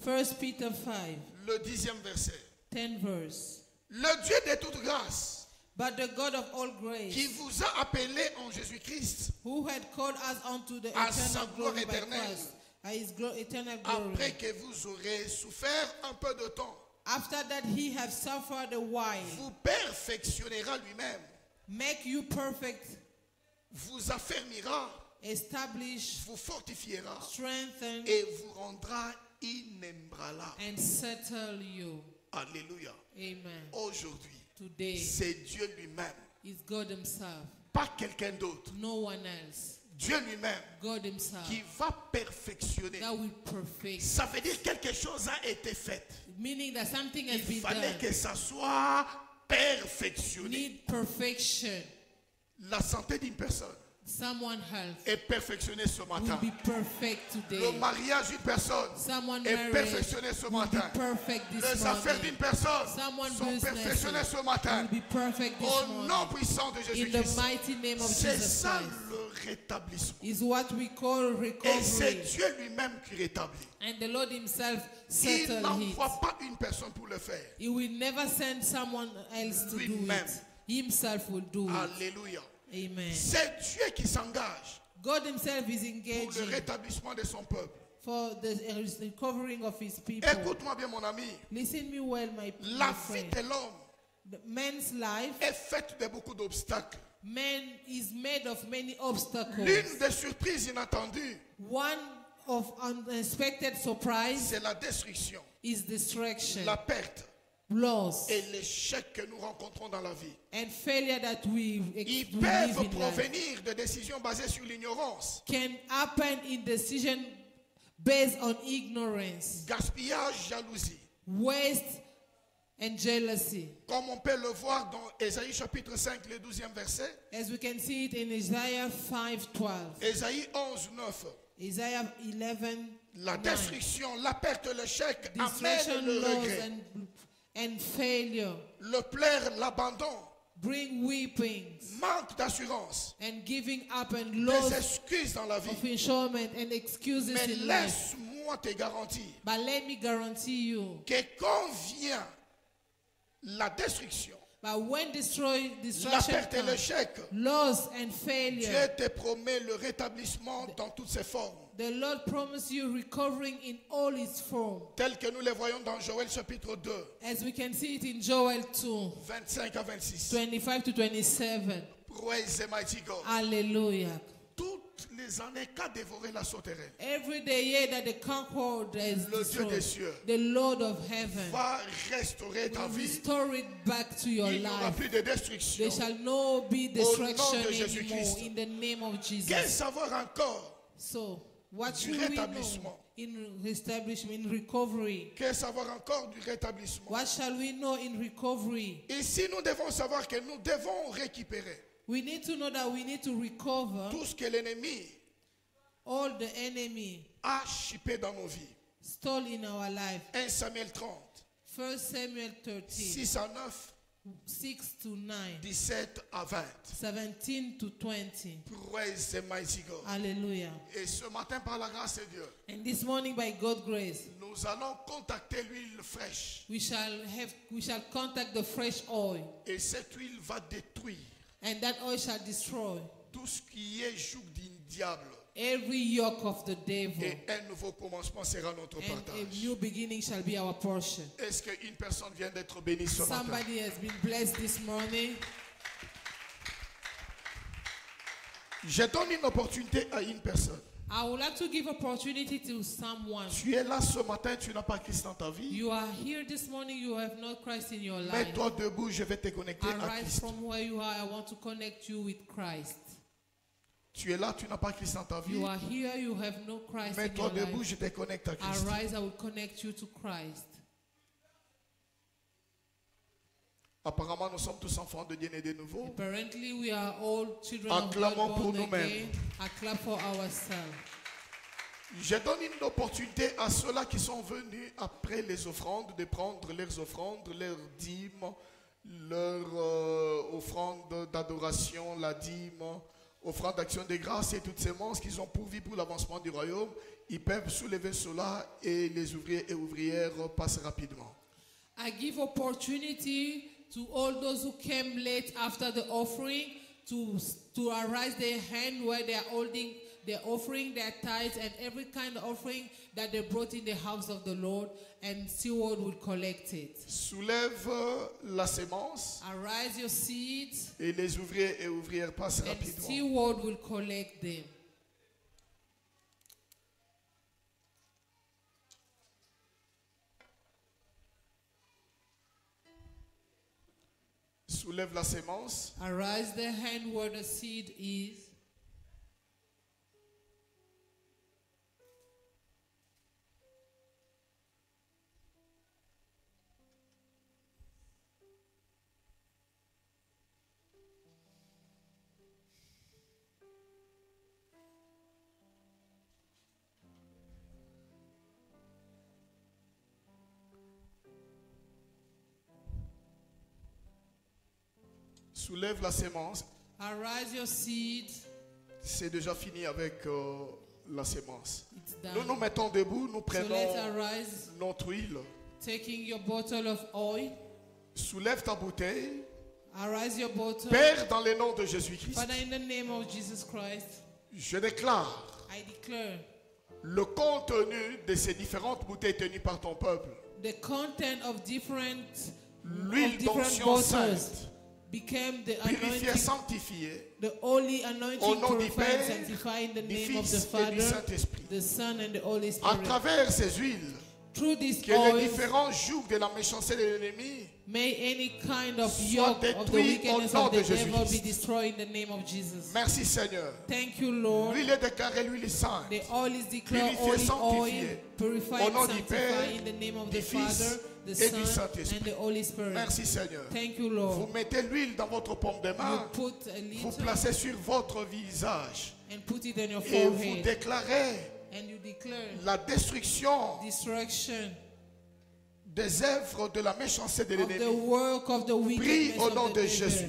1 Peter 5, le 10e verset. 10 verse. Le Dieu de toute grâce, But the God of all qui grace, vous a appelé en Jésus-Christ, who had called us unto the à sa eternal gloire glory by éternelle, Christ, his eternal après glory. que vous aurez souffert un peu de temps, After that he have suffered a while, vous perfectionnera lui-même, make you perfect, vous affermira, establish, vous fortifiera strengthen, et vous rendra inébranlable. and settle you. Alléluia. Amen. Aujourd'hui, Today c'est Dieu lui-même, is God himself, pas quelqu'un d'autre. no one else. Dieu lui-même God himself qui va perfectionner. that will perfect. Ça veut dire quelque chose a été fait. Meaning that something has Il been fallait done. que ça soit perfectionné. Need perfection. La santé d'une personne Someone health est perfectionnée ce will matin. be perfect Le today. mariage d'une personne Someone est married perfectionné ce will be matin. perfect this Les affaires morning. d'une personne Someone sont business perfectionnées ce matin. will be perfect this Au nom morning. puissant de In the Jésus-Christ. mighty name of C'est Jesus ça Christ. le rétablissement. Is what we call Et c'est recovery. Dieu lui-même qui rétablit. And the Lord himself Il settled it. n'envoie pas une personne pour le faire. He will never send someone else to do Lui-même. it. Himself will do it. Alléluia. Amen. C'est Dieu qui s'engage God himself is pour le engaging rétablissement de son peuple. for the recovering of his people. Écoute-moi bien, mon ami. Listen me well, my La vie friend. de l'homme The man's life, est faite de beaucoup d'obstacles. man is made of many obstacles. L'une des surprises inattendues, One of unexpected surprise c'est la destruction, is distraction, la perte loss, et l'échec que nous rencontrons dans la vie. and failure that we Ils live peuvent in life. provenir de décisions basées sur l'ignorance, Can happen in decision based on ignorance, gaspillage, jalousie. waste, and jealousy. Comme on peut le voir dans Ésaïe chapitre 5, le 12e verset. As we can see it in Isaiah 5:12, Ésaïe 11, 9. Isaiah 11, La 9. destruction, la perte, l'échec amène Destruction, le loss, regret, and failure le pleur, l'abandon, bring weepings manque d'assurance, and giving up and des loss excuses dans la vie. of insurement and excuses Mais in life. laisse-moi te garantir But let me guarantee you, que quand vient la destruction, but when la destruction perte et comes, l'échec, loss and Dieu failure, te promet le rétablissement dans toutes ses formes, the Lord promised you recovering in all its form. tel que nous les voyons dans Joël chapitre 2, As we can see it in Joel 2, 25 à 26. 25 to 27. Praise the mighty God. Hallelujah. Toutes les années qu'a dévoré la sauterelle, Every day here that the conqueror is le Dieu des destroyed, cieux the Lord of heaven va restaurer ta will vie. restore it back to your Il n'y aura life. plus de destruction. There shall no be Au destruction nom de anymore Jésus-Christ. in the name of Qu'est-ce Jesus. savoir encore So, what du should we know rétablissement? in establishment, in recovery? Qu'est-ce savoir encore du rétablissement? What shall we know in recovery? Ici, nous devons savoir que nous devons récupérer We need to know that we need to recover tout ce que l'ennemi all the enemy a chipé dans nos vies. stole in our life. 1 Samuel 30, 1 Samuel 13, 6 à 9, 6 to 9, 17 à 20. 17 to 20. Praise the mighty God. Hallelujah. Et ce matin, par la grâce de Dieu, And this morning, by God's grace, nous allons contacter l'huile fraîche. we shall contact the fresh oil, Et cette huile va détruire and that oil shall destroy tout ce qui est joug du diable. every yoke of the devil, Et un nouveau commencement sera notre and a partage. new beginning shall be our portion. Est-ce qu'une personne vient d'être bénie ce matin? Somebody has been blessed this morning. Je donne une opportunité à une personne. I would like to give opportunity to someone. Tu es là ce matin, tu n'as pas Christ dans ta vie. You are here this morning, you have not Christ in your life. Mets-toi debout, je vais te connecter à Arise Christ. from where you are. I want to connect you with Christ. Tu es là, tu n'as pas Christ dans ta vie. You are here, you have no Christ in Mets-toi your debout, life. je te connecte à Christ. Arise, I will connect you to Christ. Apparemment, nous sommes tous enfants de Dieu nés de nouveau. Apparently, we are all children of God Acclamons pour born nous-mêmes. again. I clap for ourselves. Je donne une opportunité à ceux-là qui sont venus après les offrandes de prendre leurs offrandes, leurs dîmes, leurs offrandes d'adoration, la dîme, offrande d'action de grâce et toutes ces monstres qu'ils ont pourvu pour l'avancement du royaume. Ils peuvent soulever cela et les ouvriers et ouvrières passent rapidement. I give opportunity to all those who came late after the offering to arise their hand where they are holding their offering, their tithes, and every kind of offering that they brought in the house of the Lord, and steward will collect it. Soulève la sémence Arise your seeds, et les ouvriers et ouvrières passent and rapidement. steward will collect them. Soulève la sémence. Arise the hand where the seed is. Soulève la sémence. Arise your seed. C'est déjà fini avec la sémence. It's Nous nous done. mettons debout, nous So prenons let's arise, notre huile. taking your bottle of oil. Soulève ta bouteille. Arise your bottle. Père, dans le nom de Jésus-Christ, Father, in the name of Jesus Christ, je déclare I declare le contenu de ces différentes bouteilles tenues par ton peuple. the content of different L'huile d'onction bottles sainte, became the purifiée, anointing, sanctifiée, the holy au anointing, nom du purified and Père, sanctified in the du name of the Fils et du Father, Saint-Esprit. the Son, and the Holy À Spirit. travers ces huiles, Through this que les oil, différents jougs de la méchanceté de l'ennemi may any kind of Sois yoke of the détruit wickedness au nom of the de devil be Jésus-Christ. destroyed in the name of Jesus. Merci Seigneur. Thank you, Lord. L'huile est déclarée l'huile sainte. The oil is declared Purifié, holy oil, sanctifié. purified Au and nom du Père, sanctified in the name of du the Fils Father, the et du Son, Saint-Esprit. and the Holy Spirit. Merci Seigneur. Thank you, Vous Lord. mettez l'huile dans votre paume de You main, put a vous little placez sur votre visage and put it on your et vous forehead, déclarez and you declare la destruction destruction des œuvres de la méchanceté de of the l'ennemi. work of the Prie wickedness au of nom the de devil. Jésus.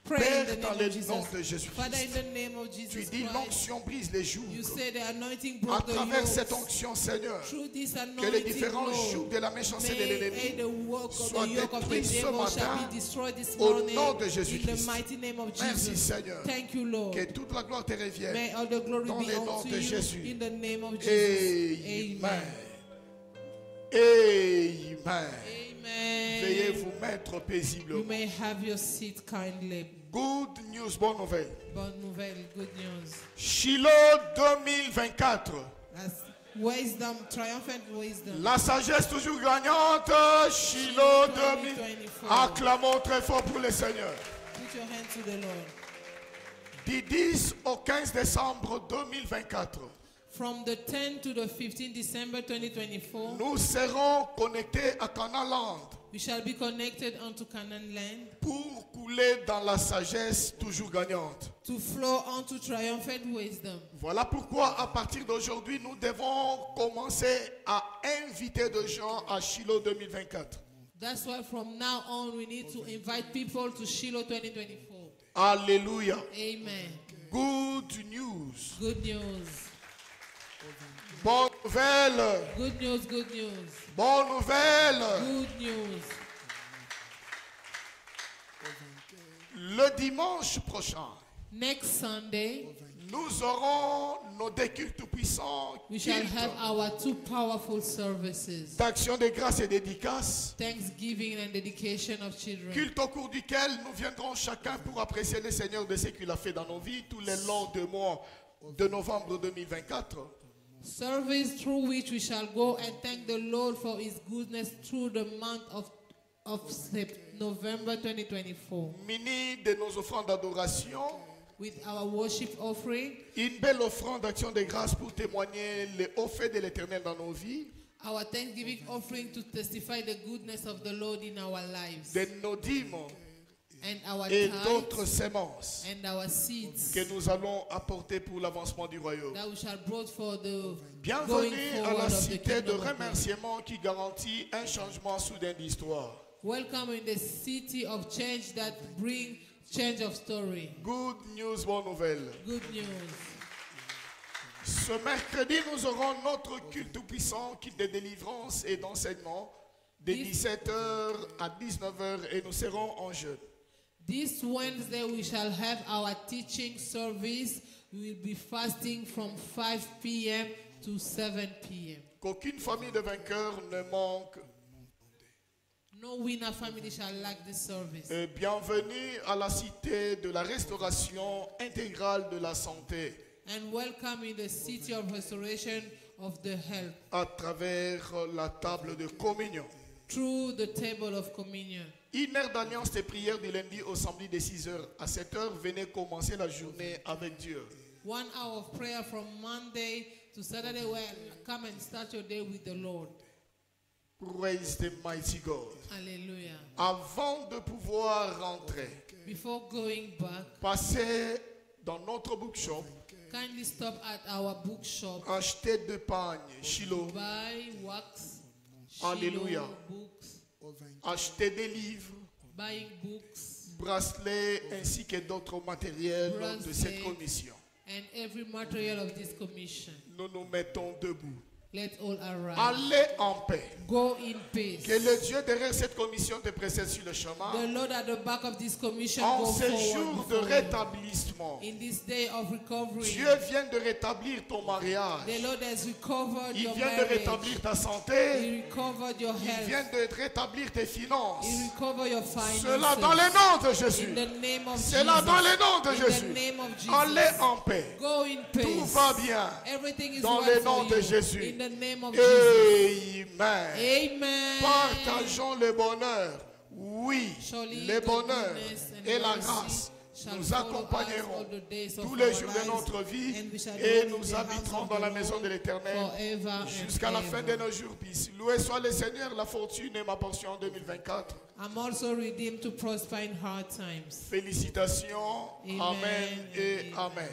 Pray in Père, the dans name le of Jesus. nom de Father, in Jésus-Christ. the name of Tu Jesus dis Christ, l'onction brise les jougs. you say the anointing À broke the travers cette yokes. onction, Seigneur, Through this que les anointing, différents jougs Lord, de la méchanceté de may l'ennemi the work of soient the yoke of the détruits ce devil shall matin be destroyed this au morning nom de in Jésus-Christ. the mighty name of Merci Jesus. Seigneur. Thank you, Lord. Que toute la gloire te revienne. May all the glory Dans be le nom unto de you Jésus. in the name of Jesus. Amen. Amen. Amen. Amen. Veuillez vous mettre You paisiblement. may have your seat kindly. Good news, bonne nouvelle. Bonne nouvelle, good news. Shiloh 2024. That's wisdom, triumphant wisdom. La sagesse toujours gagnante. Shiloh 2024. Acclamons très fort pour le Seigneur. Put your hand to the Lord. Du 10 au 15 décembre 2024, From the 10th to the 15th December 2024, nous serons connectés à Canaan Land we shall be connected unto Canaan land pour couler dans la sagesse toujours gagnante. to flow unto triumphant wisdom. Voilà pourquoi à partir d'aujourd'hui, nous devons commencer à inviter des gens à Shiloh 2024. That's why from now on we need to invite people to Shiloh 2024. Alléluia. Amen. Good news. Good news. Bonne nouvelle. Good news, good news. Bonne nouvelle. Good news. Le dimanche prochain, Next Sunday, nous aurons nos deux cultes puissants, we shall cultes have our two powerful services. d'action de grâce et dédicace, Thanksgiving and dedication of children. culte au cours duquel nous viendrons chacun pour apprécier le Seigneur de ce qu'il a fait dans nos vies tout le long du mois de novembre 2024. Service through which we shall go and thank the Lord for his goodness through the month of November 2024. Muni de nos offrandes d'adoration, With our worship offering, une belle offrande d'action de grâce pour témoigner les hauts faits de l'Éternel dans nos vies, our Thanksgiving offering to testify the goodness of the Lord in our lives, de nos dîmes and our et d'autres tithes sémences and our seeds que nous allons apporter pour l'avancement du royaume. that we shall brought for the going Bienvenue à forward la of the cité de kingdom of God. remerciement qui garantit un changement soudain d'histoire. Welcome in the city of change that bring change of story. Good news, bonne nouvelle. Good news. Ce mercredi, nous aurons notre culte puissant, culte de délivrance et d'enseignement, de 17h à 19h et nous serons en jeûne. This Wednesday we shall have our teaching service. We will be fasting from 5 p.m. to 7 p.m. Qu'aucune famille de vainqueurs ne manque. No winner family shall lack this service. Et bienvenue à la cité de la restauration intégrale de la santé And welcome in the city of restoration of the health à travers la table de communion. through the table of communion. Une heure d'alliance de prière du lundi au samedi de 6h à 7h. Venez commencer la journée avec Dieu. 1 hour of prayer from Monday to Saturday. Where come and start your day with the Lord. Praise the mighty God. Hallelujah. Avant de pouvoir rentrer, Before going back, passez dans notre bookshop, kindly stop at our bookshop. achetez deux pagnes, Shiloh, Buy wax, Alléluia. Shiloh books, achetez des livres, buying books, bracelets ainsi que d'autres matériels de Bracelet. cette commission. and every material of this commission. Nous nous mettons debout. Let all arise. Allez en paix. Go in peace. Que le Dieu derrière cette commission te précède sur le The chemin. Lord at the back of this commission En go ces forward jours de before you. rétablissement, In this day of recovery, Dieu vient de rétablir ton mariage. the Lord has recovered Il your vient de marriage. rétablir ta He santé. recovered your Il health. vient de rétablir tes finances. He recovered your finances. Cela dans le nom de Jésus. In the name of Cela Jesus. dans le nom de In Jésus. the name of Jesus. Allez en paix. Go in peace. Tout va bien. Everything is Dans well le nom for de you. Jésus. In the name of Jesus. Amen. Amen. Partageons le bonheur. Oui, Surely le the bonheur goodness and et la mercy grâce shall nous follow us accompagneront all the days of tous les our jours de lives, notre vie and we shall et dwell in nous the house habiterons of dans the la maison Lord de l'Éternel forever and jusqu'à la fin de ever. nos jours. Loué soit le Seigneur, la fortune est ma portion en 2024. I'm also redeemed to prosper in hard times. Félicitations. Amen. Amen et Amen.